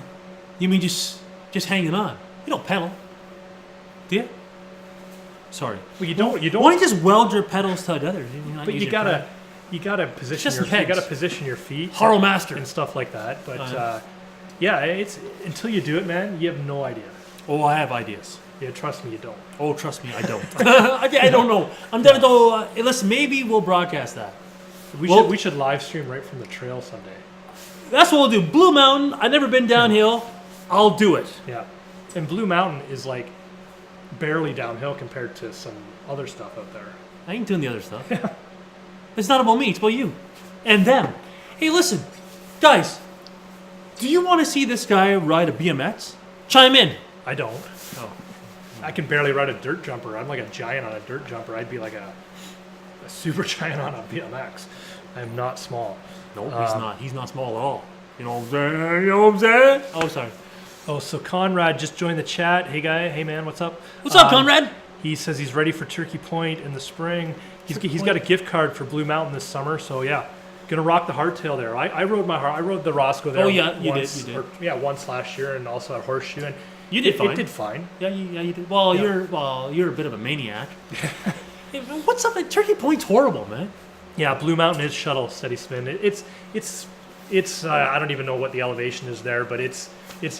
B: You mean just hanging on? You don't pedal, do you? Sorry.
A: Well, you don't.
B: Why don't you just weld your pedals together?
A: But you gotta position your feet.
B: Horror master
A: and stuff like that. But it's until you do it, man, you have no idea.
B: Oh, I have ideas.
A: Yeah, trust me, you don't.
B: Oh, trust me, I don't. I don't know. I'm never though. Listen, maybe we'll broadcast that.
A: We should live stream right from the trail someday.
B: That's what we'll do. Blue Mountain. I've never been downhill. I'll do it.
A: Yeah, and Blue Mountain is like barely downhill compared to some other stuff out there.
B: I ain't doing the other stuff. It's not about me. It's about you and them. Hey, listen, guys. Do you want to see this guy ride a BMX? Chime in.
A: I don't.
B: Oh.
A: I can barely ride a dirt jumper. I'm like a giant on a dirt jumper. I'd be like a super giant on a BMX. I'm not small.
B: No, he's not. He's not small at all. You know what I'm saying? Oh, sorry.
A: Oh, so Conrad just joined the chat. Hey, guy. Hey, man. What's up?
B: What's up, Conrad?
A: He says he's ready for Turkey Point in the spring. He's got a gift card for Blue Mountain this summer. So, yeah. Gonna rock the hardtail there. I rode the Roscoe there.
B: Oh, yeah. You did.
A: Once last year, and also at Horseshoe. And
B: you did fine.
A: It did fine.
B: Yeah, you did. Well, you're a bit of a maniac. Hey, what's up? Turkey Point's horrible, man.
A: Yeah, Blue Mountain is shuttle steady spin. It's I don't even know what the elevation is there, but it's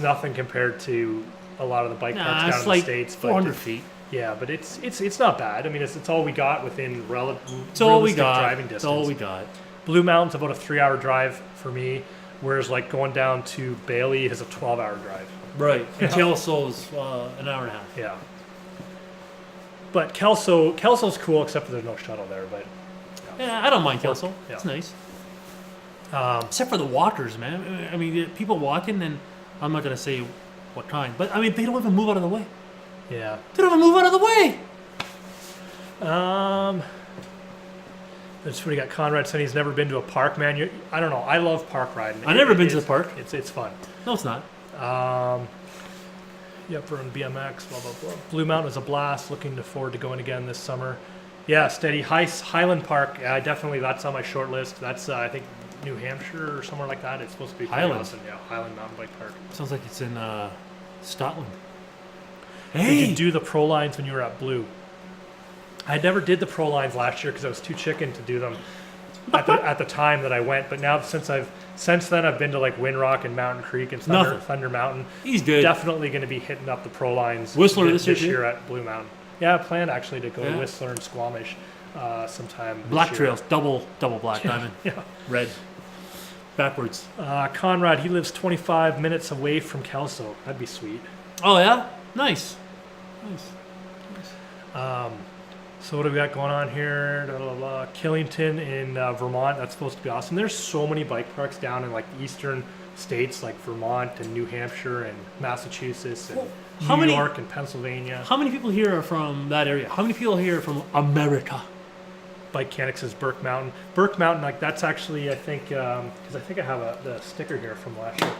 A: nothing compared to a lot of the bike parks down in the States.
B: 400 feet.
A: Yeah, but it's not bad. I mean, it's all we got within realistic driving distance.
B: It's all we got.
A: Blue Mountain's about a 3-hour drive for me, whereas like going down to Bailey is a 12-hour drive.
B: Right. And Kelso's an hour and a half.
A: Yeah. But Kelso's cool, except that there's no shuttle there. But
B: yeah, I don't mind Kelso.
A: Yeah.
B: It's nice. Except for the walkers, man. I mean, people walking, and I'm not gonna say what kind, but I mean, they don't even move out of the way.
A: Yeah.
B: They don't even move out of the way.
A: That's what he got. Conrad said he's never been to a park, man. I don't know. I love park riding.
B: I've never been to the park.
A: It's fun.
B: No, it's not.
A: Yep, we're on BMX, blah, blah, blah. Blue Mountain is a blast. Looking forward to going again this summer. Yeah, steady. Highland Park, definitely. That's on my short list. That's, I think, New Hampshire or somewhere like that. It's supposed to be pretty
B: Highland.
A: awesome. Yeah, Highland Mountain Bike Park.
B: Sounds like it's in Scotland.
A: Did
B: Hey!
A: you do the pro lines when you were at Blue? I never did the pro lines last year because I was too chicken to do them at the time that I went. But now since then I've been to like Windrock and Mountain Creek and Thunder Mountain.
B: He's good.
A: Definitely going to be hitting up the pro lines
B: Whistler
A: this
B: this
A: year at Blue Mountain. Yeah, I plan actually to go to Whistler and Squamish sometime.
B: Black
A: this year.
B: trails, double black diamond,
A: Yeah.
B: red, backwards.
A: Conrad, he lives 25 minutes away from Kelso. That'd be sweet.
B: Oh yeah, nice.
A: So what do we got going on here? Killington in Vermont. That's supposed to be awesome. There's so many bike parks down in like the eastern states, like Vermont and New Hampshire and Massachusetts and New York and Pennsylvania.
B: How many people here are from that area? How many people here are from America?
A: Bike Canics is Burke Mountain. Burke Mountain, like that's actually I think because I think I have the sticker here from last year.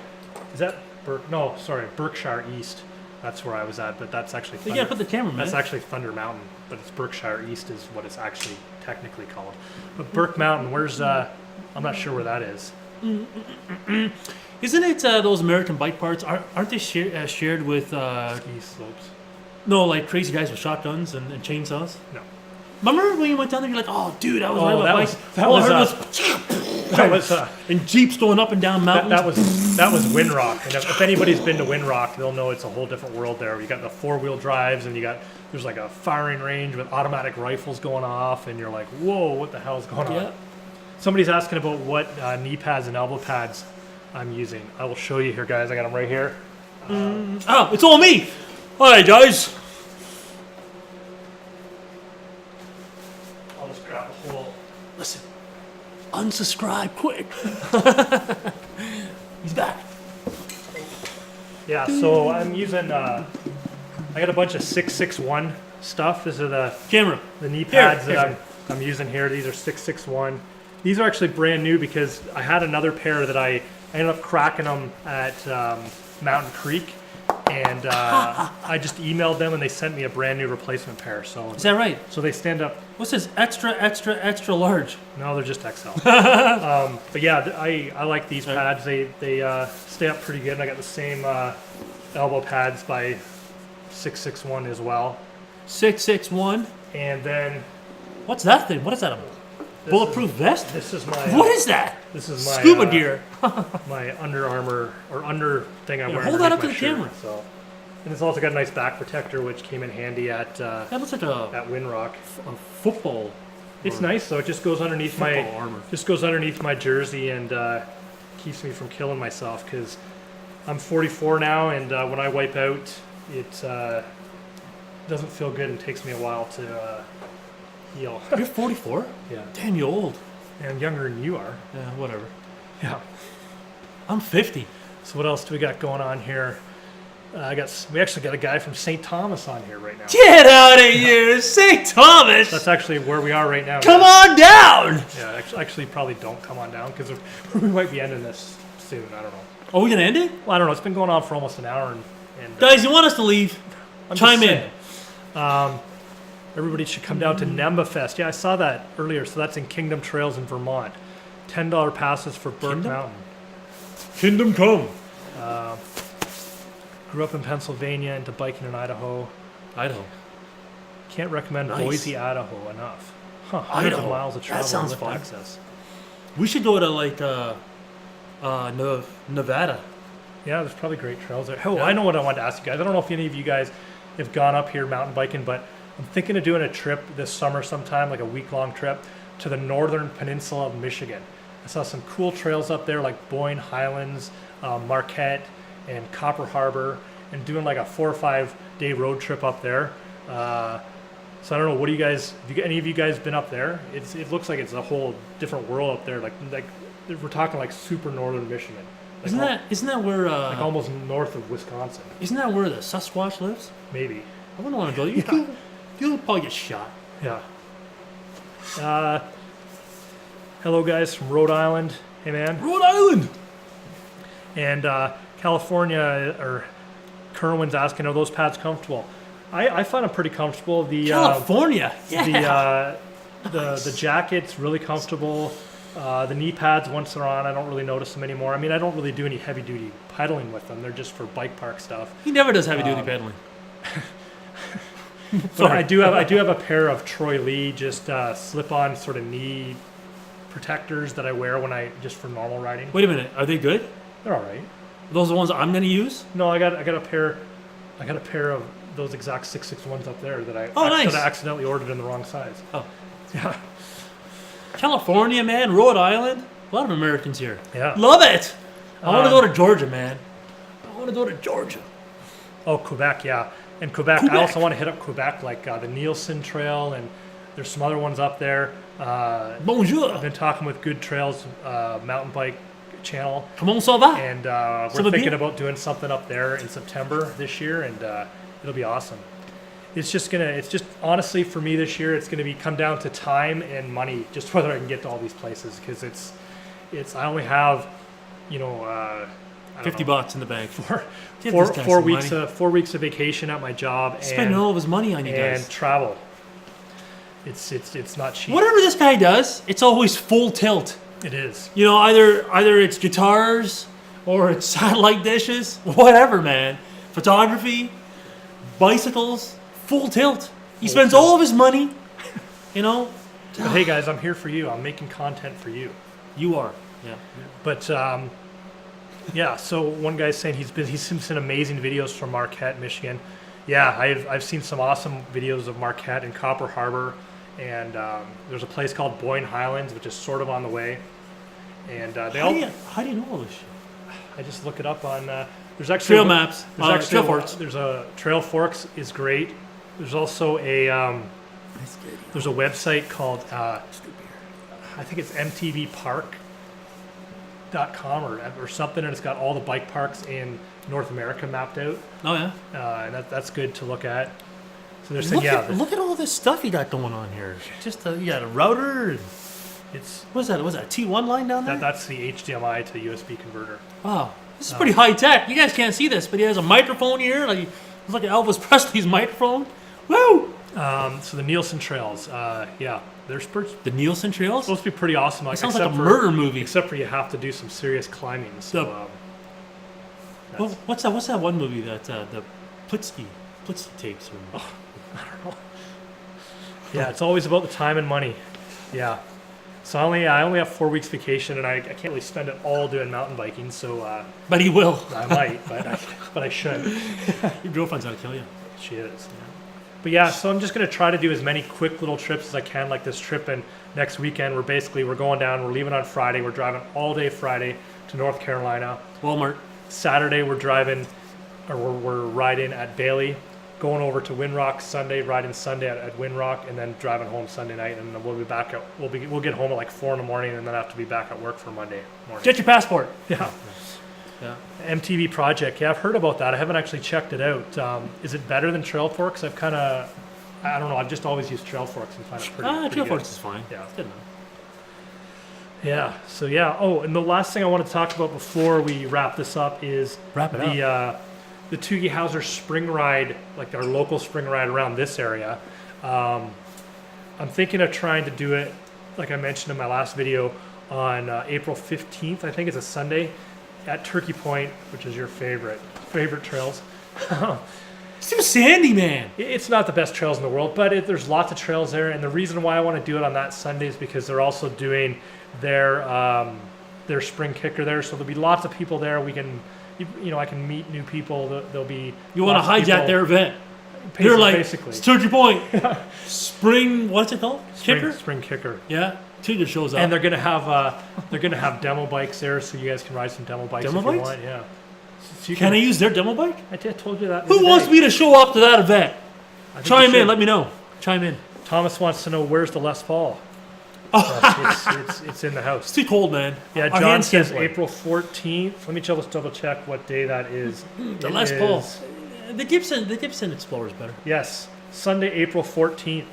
A: Is that Burke? No, sorry, Berkshire East. That's where I was at, but that's actually
B: You gotta put the camera, man.
A: That's actually Thunder Mountain, but it's Berkshire East is what it's actually technically called. But Burke Mountain, where's I'm not sure where that is.
B: Isn't it those American bike parks? Aren't they shared with
A: Ski slopes.
B: no, like crazy guys with shotguns and chainsaws?
A: No.
B: Remember when you went down there? You're like, oh, dude, I was riding my
A: that
B: bike.
A: was
B: and jeeps going up and down mountains.
A: that was Windrock, and if anybody's been to Windrock, they'll know it's a whole different world there. You got the 4-wheel drives, and there's like a firing range with automatic rifles going off, and you're like, whoa, what the hell's going on?
B: Yeah.
A: Somebody's asking about what knee pads and elbow pads I'm using. I will show you here, guys. I got them right here.
B: Oh, it's all me. Hi, guys.
A: I'll just grab a whole.
B: Listen, unsubscribe quick. He's back.
A: Yeah, so I'm using. I got a bunch of 661 stuff. These are the knee pads that I'm using here. These are 661. These are actually brand new because I had another pair that I ended up cracking them at Mountain Creek, and I just emailed them and they sent me a brand new replacement pair. So
B: Is that right?
A: So they stand up.
B: What's this? Extra large.
A: No, they're just XL. But yeah, I like these pads. They stay up pretty good. And I got the same elbow pads by 661 as well.
B: 661.
A: And then
B: What's that thing? What is that? Bulletproof vest?
A: this is my
B: What is that?
A: this is my
B: Scuba gear.
A: my Under Armour or under thing I wear.
B: hold that
A: underneath
B: up to
A: my
B: the
A: shirt,
B: camera.
A: So, and it's also got a nice back protector, which came in handy at
B: That looks like a
A: Windrock.
B: football.
A: It's nice though. It just goes underneath my jersey and keeps me from killing myself because I'm 44 now, and when I wipe out, it doesn't feel good and takes me a while to heal.
B: You're 44?
A: Yeah,
B: Damn, you old.
A: and I'm younger than you are.
B: Yeah, whatever.
A: Yeah.
B: I'm 50.
A: So what else do we got going on here? We actually got a guy from St. Thomas on here right now.
B: Get out of here, St. Thomas!
A: That's actually where we are right now.
B: Come
A: guys.
B: on down!
A: Yeah, actually probably don't come on down because we might be ending this soon. I don't know.
B: Are we gonna end it?
A: Well, I don't know. It's been going on for almost an hour, and
B: Guys, you want us to leave?
A: I'm just
B: Chime in.
A: saying. Everybody should come down to NEMBA Fest. Yeah, I saw that earlier. So that's in Kingdom Trails in Vermont. $10 passes for Burke
B: Kingdom?
A: Mountain.
B: Kingdom come.
A: Grew up in Pennsylvania, into biking in Idaho.
B: Idaho.
A: Can't recommend
B: Nice.
A: Boise, Idaho enough. Huh, hundreds of
B: Idaho.
A: miles of
B: That
A: travel
B: sounds
A: with
B: fun.
A: access.
B: We should go to like Nevada.
A: Yeah, there's probably great trails there. Oh,
B: Yeah.
A: I know what I wanted to ask you guys. I don't know if any of you guys have gone up here mountain biking, but I'm thinking of doing a trip this summer sometime, like a week-long trip, to the northern peninsula of Michigan. I saw some cool trails up there like Boyne Highlands, Marquette, and Copper Harbor, and doing like a 4 or 5 day road trip up there. So I don't know, what do you guys, have any of you guys been up there? It looks like it's a whole different world up there. Like we're talking like super northern Michigan. Like
B: Isn't that where
A: like almost north of Wisconsin,
B: isn't that where the Sasquatch lives?
A: maybe.
B: I wouldn't want to go. You'll probably get shot.
A: Yeah. Hello, guys from Rhode Island. Hey, man.
B: Rhode Island.
A: And California, or Kerwin's asking, are those pads comfortable? I find them pretty comfortable.
B: California.
A: The jacket's really comfortable. The knee pads, once they're on, I don't really notice them anymore. I mean, I don't really do any heavy duty pedaling with them. They're just for bike park stuff.
B: He never does heavy duty pedaling.
A: But I do have a pair of Troy Lee just slip on sort of knee protectors that I wear when I just for normal riding.
B: Wait a minute, are they good?
A: They're all right.
B: Are those the ones I'm going to use?
A: No, I got a pair of those exact 661s up there that
B: nice.
A: that I accidentally ordered in the wrong size.
B: Oh,
A: Yeah.
B: California, man, Rhode Island. A lot of Americans here.
A: Yeah.
B: Love it. I want to go to Georgia, man. I want to go to Georgia.
A: Oh, Quebec, yeah. And Quebec, I also want to hit up Quebec, like the Nielsen Trail, and there's some other ones up there.
B: Bonjour.
A: I've been talking with Good Trails mountain bike channel,
B: Comment ça va?
A: and
B: Ça
A: we're
B: va
A: thinking
B: bien?
A: about doing something up there in September this year, and it'll be awesome. It's just honestly for me this year, it's gonna come down to time and money, just whether I can get to all these places, because I only have, I don't know,
B: $50 in the bank. Give
A: four
B: this guy
A: four
B: some
A: weeks
B: money.
A: of 4 weeks of vacation at my job
B: Spending all of his money on you
A: and
B: guys.
A: travel. It's not cheap.
B: Whatever this guy does, it's always full tilt.
A: It is.
B: You know, either it's guitars or it's satellite dishes, whatever, man. Photography, bicycles, full tilt. He spends all of his money, you know.
A: But hey guys, I'm here for you. I'm making content for you.
B: You are. Yeah.
A: But yeah, so one guy's saying he's seen some amazing videos from Marquette, Michigan. Yeah, I've seen some awesome videos of Marquette and Copper Harbor, and there's a place called Boyne Highlands, which is sort of on the way. And
B: How do you know all this shit?
A: I just look it up on. There's actually
B: Trail maps.
A: There's actually
B: Trail Forks.
A: There's a Trail Forks is great. There's also a there's a website called I think it's mtbpark.com or something, and it's got all the bike parks in North America mapped out,
B: Oh yeah.
A: and that's good to look at. So they're saying
B: Look at all this stuff you got going on here. Just you got a router. And
A: it's
B: what's that? Was that a T1 line down there?
A: that's the HDMI to USB converter.
B: Wow, this is pretty high tech. You guys can't see this, but he has a microphone here. It's like Elvis Presley's microphone. Woo!
A: So the Nielsen Trails, yeah, they're
B: The Nielsen Trails?
A: supposed to be pretty awesome.
B: It sounds like a murder movie.
A: Except for you have to do some serious climbing. So
B: What's that one movie that the Plitsky tapes? Or,
A: I don't know. Yeah, it's always about the time and money. Yeah. So I only have 4 weeks vacation, and I can't really spend it all doing mountain biking. So
B: But he will.
A: I might, but I should.
B: Your girlfriend's gonna kill you.
A: She is. But yeah, so I'm just gonna try to do as many quick little trips as I can, like this trip. And next weekend, we're going down. We're leaving on Friday. We're driving all day Friday to North Carolina.
B: Walmart.
A: Saturday, we're riding at Bailey, going over to Windrock Sunday, riding Sunday at Windrock, and then driving home Sunday night. And then we'll be back we'll get home at like 4 a.m, and then have to be back at work for Monday morning.
B: Get your passport.
A: Yeah.
B: Yeah.
A: MTB project. Yeah, I've heard about that. I haven't actually checked it out. Is it better than Trail Forks? I don't know. I've just always used Trail Forks and find it pretty
B: Trail
A: good.
B: Forks is fine.
A: Yeah.
B: It's good enough.
A: Yeah. So yeah. Oh, and the last thing I want to talk about before we wrap this up is
B: Wrap it up.
A: The Toogy Howser spring ride, like our local spring ride around this area. I'm thinking of trying to do it, like I mentioned in my last video, on April 15th. I think it's a Sunday at Turkey Point, which is your favorite trails.
B: It's too sandy, man.
A: It's not the best trails in the world, but there's lots of trails there. And the reason why I want to do it on that Sunday is because they're also doing their spring kicker there. So there'll be lots of people there. We can, I can meet new people. There'll be.
B: You want to hijack their event? They're like,
A: basically.
B: it's Turkey Point. Spring, what's it called? Kicker?
A: Spring kicker.
B: Yeah. Toogy shows up.
A: And they're gonna have demo bikes there, so you guys can ride some demo bikes
B: Demo
A: if
B: bikes?
A: you want. Yeah. So you
B: Can I use their demo bike?
A: I told you that.
B: Who wants me to show up to that event? Chime in. Let me know. Chime in.
A: Thomas wants to know where's the Les Paul. It's in the house.
B: It's too cold, man.
A: Yeah,
B: Our
A: John
B: hands can't
A: says
B: play.
A: April 14th. Let me just double check what day that is.
B: The
A: It
B: Les Paul.
A: is-
B: The Gibson Explorer is better.
A: Yes, Sunday, April 14th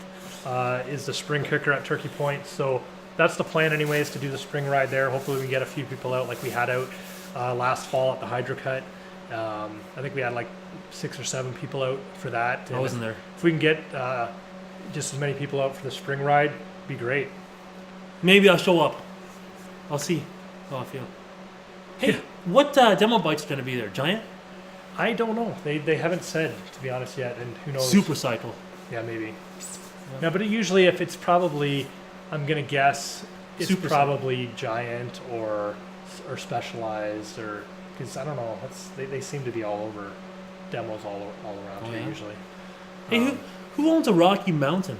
A: is the spring kicker at Turkey Point. So that's the plan anyways, to do the spring ride there. Hopefully we can get a few people out like we had out last fall at the Hydro Cut. I think we had like 6 or 7 people out for that.
B: I wasn't there.
A: If we can get just as many people out for the spring ride, it'd be great.
B: Maybe I'll show up. I'll see how I feel. Hey, what demo bike's going to be there? Giant?
A: I don't know. They haven't said, to be honest, yet, and who knows?
B: Supercycle.
A: Yeah, maybe. Yeah, but usually if it's probably, I'm going to guess, it's probably Giant or Specialized, or, because I don't know, they seem to be all over demos all around here usually.
B: Hey, who owns a Rocky Mountain?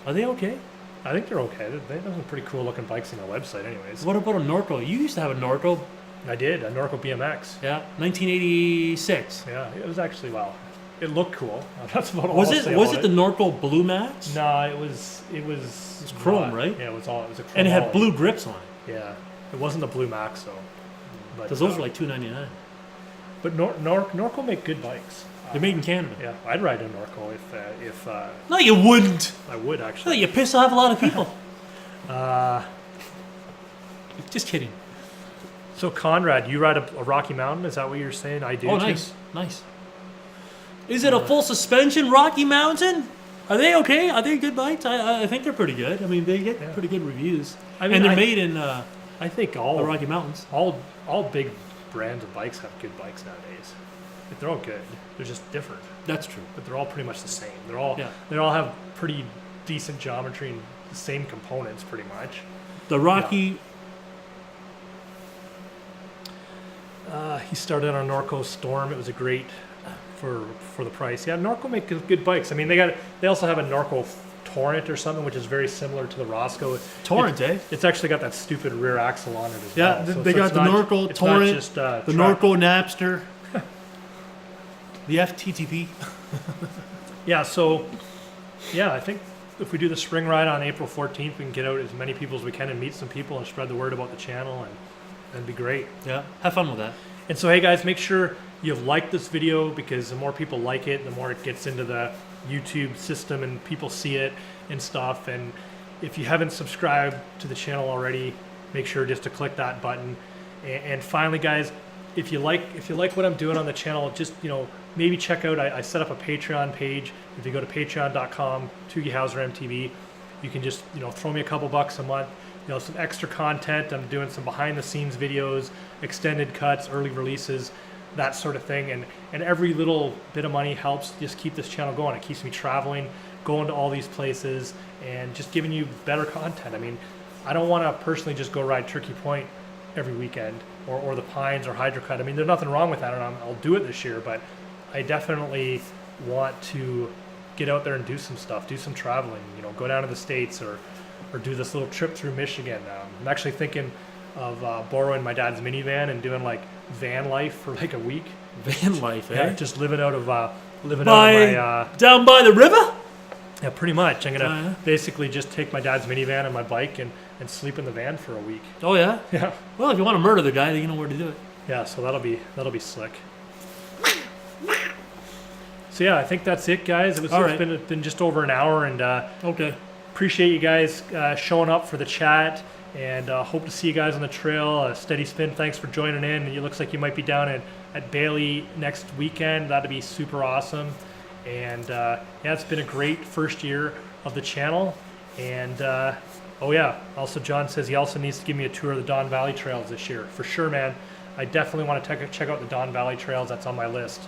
B: Are they okay?
A: I think they're okay. They have some pretty cool looking bikes on their website anyways.
B: What about a Norco? You used to have a Norco.
A: I did, a Norco BMX.
B: Yeah, 1986.
A: Yeah, it was actually, well, it looked cool. That's about all
B: Was
A: I'll
B: it
A: say
B: was
A: about
B: it the Norco Blue Max?
A: No, it was
B: chrome, right?
A: Yeah, it was a chrome.
B: And it had
A: all.
B: blue grips on it.
A: Yeah, it wasn't the Blue Max though. But
B: Because those were like $299.
A: But Norco make good bikes.
B: They're made in Canada.
A: Yeah, I'd ride a Norco if
B: No, you wouldn't.
A: I would
B: No,
A: actually.
B: you piss off a lot of people. Just kidding.
A: So Conrad, you ride a Rocky Mountain? Is that what you're saying? I do.
B: Oh,
A: too?
B: nice. Is it a full suspension Rocky Mountain? Are they okay? Are they good bikes? I think they're pretty good. I mean, they get pretty good reviews.
A: I mean,
B: and they're made in
A: I think
B: the
A: all
B: Rocky Mountains.
A: all big brands of bikes have good bikes nowadays. Like, they're all good. They're just different,
B: That's true.
A: but they're all pretty much the same. They all have pretty decent geometry and the same components pretty much.
B: The Rocky...
A: He started on Norco Storm. It was a great for the price. Yeah, Norco make good bikes. I mean, they also have a Norco Torrent or something, which is very similar to the Roscoe.
B: Torrent,
A: It's actually got that stupid rear axle on it as
B: Yeah,
A: well.
B: they got the Norco Torrent, the Norco Napster, the FTTP.
A: Yeah, so, I think if we do the spring ride on April 14th, we can get out as many people as we can and meet some people and spread the word about the channel, and that'd be great.
B: Yeah, have fun with that.
A: And so, hey guys, make sure you've liked this video, because the more people like it, the more it gets into the YouTube system and people see it and stuff. And if you haven't subscribed to the channel already, make sure just to click that button. And finally, guys, if you like what I'm doing on the channel, just maybe check out. I set up a Patreon page. If you go to patreon.com, Toogy Howser MTB, you can just throw me a couple bucks a month. Some extra content. I'm doing some behind the scenes videos, extended cuts, early releases, that sort of thing. And every little bit of money helps just keep this channel going. It keeps me traveling, going to all these places, and just giving you better content. I mean, I don't want to personally just go ride Turkey Point every weekend, or the Pines or Hydro Cut. I mean, there's nothing wrong with that, and I'll do it this year, but I definitely want to get out there and do some stuff, do some traveling, go down to the States, or do this little trip through Michigan. I'm actually thinking of borrowing my dad's minivan and doing like van life for like a week.
B: Van life, eh?
A: Yeah, just living out of my
B: down by the river.
A: Yeah, pretty much. I'm gonna basically just take my dad's minivan and my bike and sleep in the van for a week.
B: Oh yeah.
A: Yeah.
B: Well, if you want to murder the guy, then you know where to do it.
A: Yeah, so that'll be slick. So yeah, I think that's it, guys. It's been just over an hour, and
B: okay.
A: Appreciate you guys showing up for the chat, and hope to see you guys on the trail. Steady Spin, thanks for joining in. It looks like you might be down at Bailey next weekend. That'd be super awesome. And it's been a great first year of the channel. And also John says he also needs to give me a tour of the Don Valley Trails this year. For sure, man. I definitely want to check out the Don Valley Trails. That's on my list.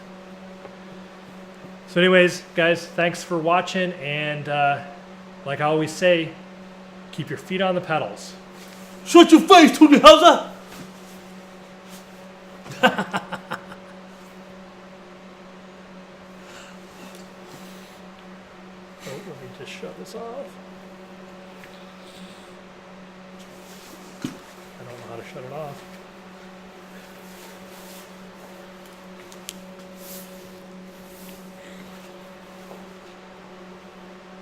A: So anyways, guys, thanks for watching, and like I always say, keep your feet on the pedals.
B: Shut your face, Toogy Howser!
A: Let me just shut this off. I don't know how to shut it off.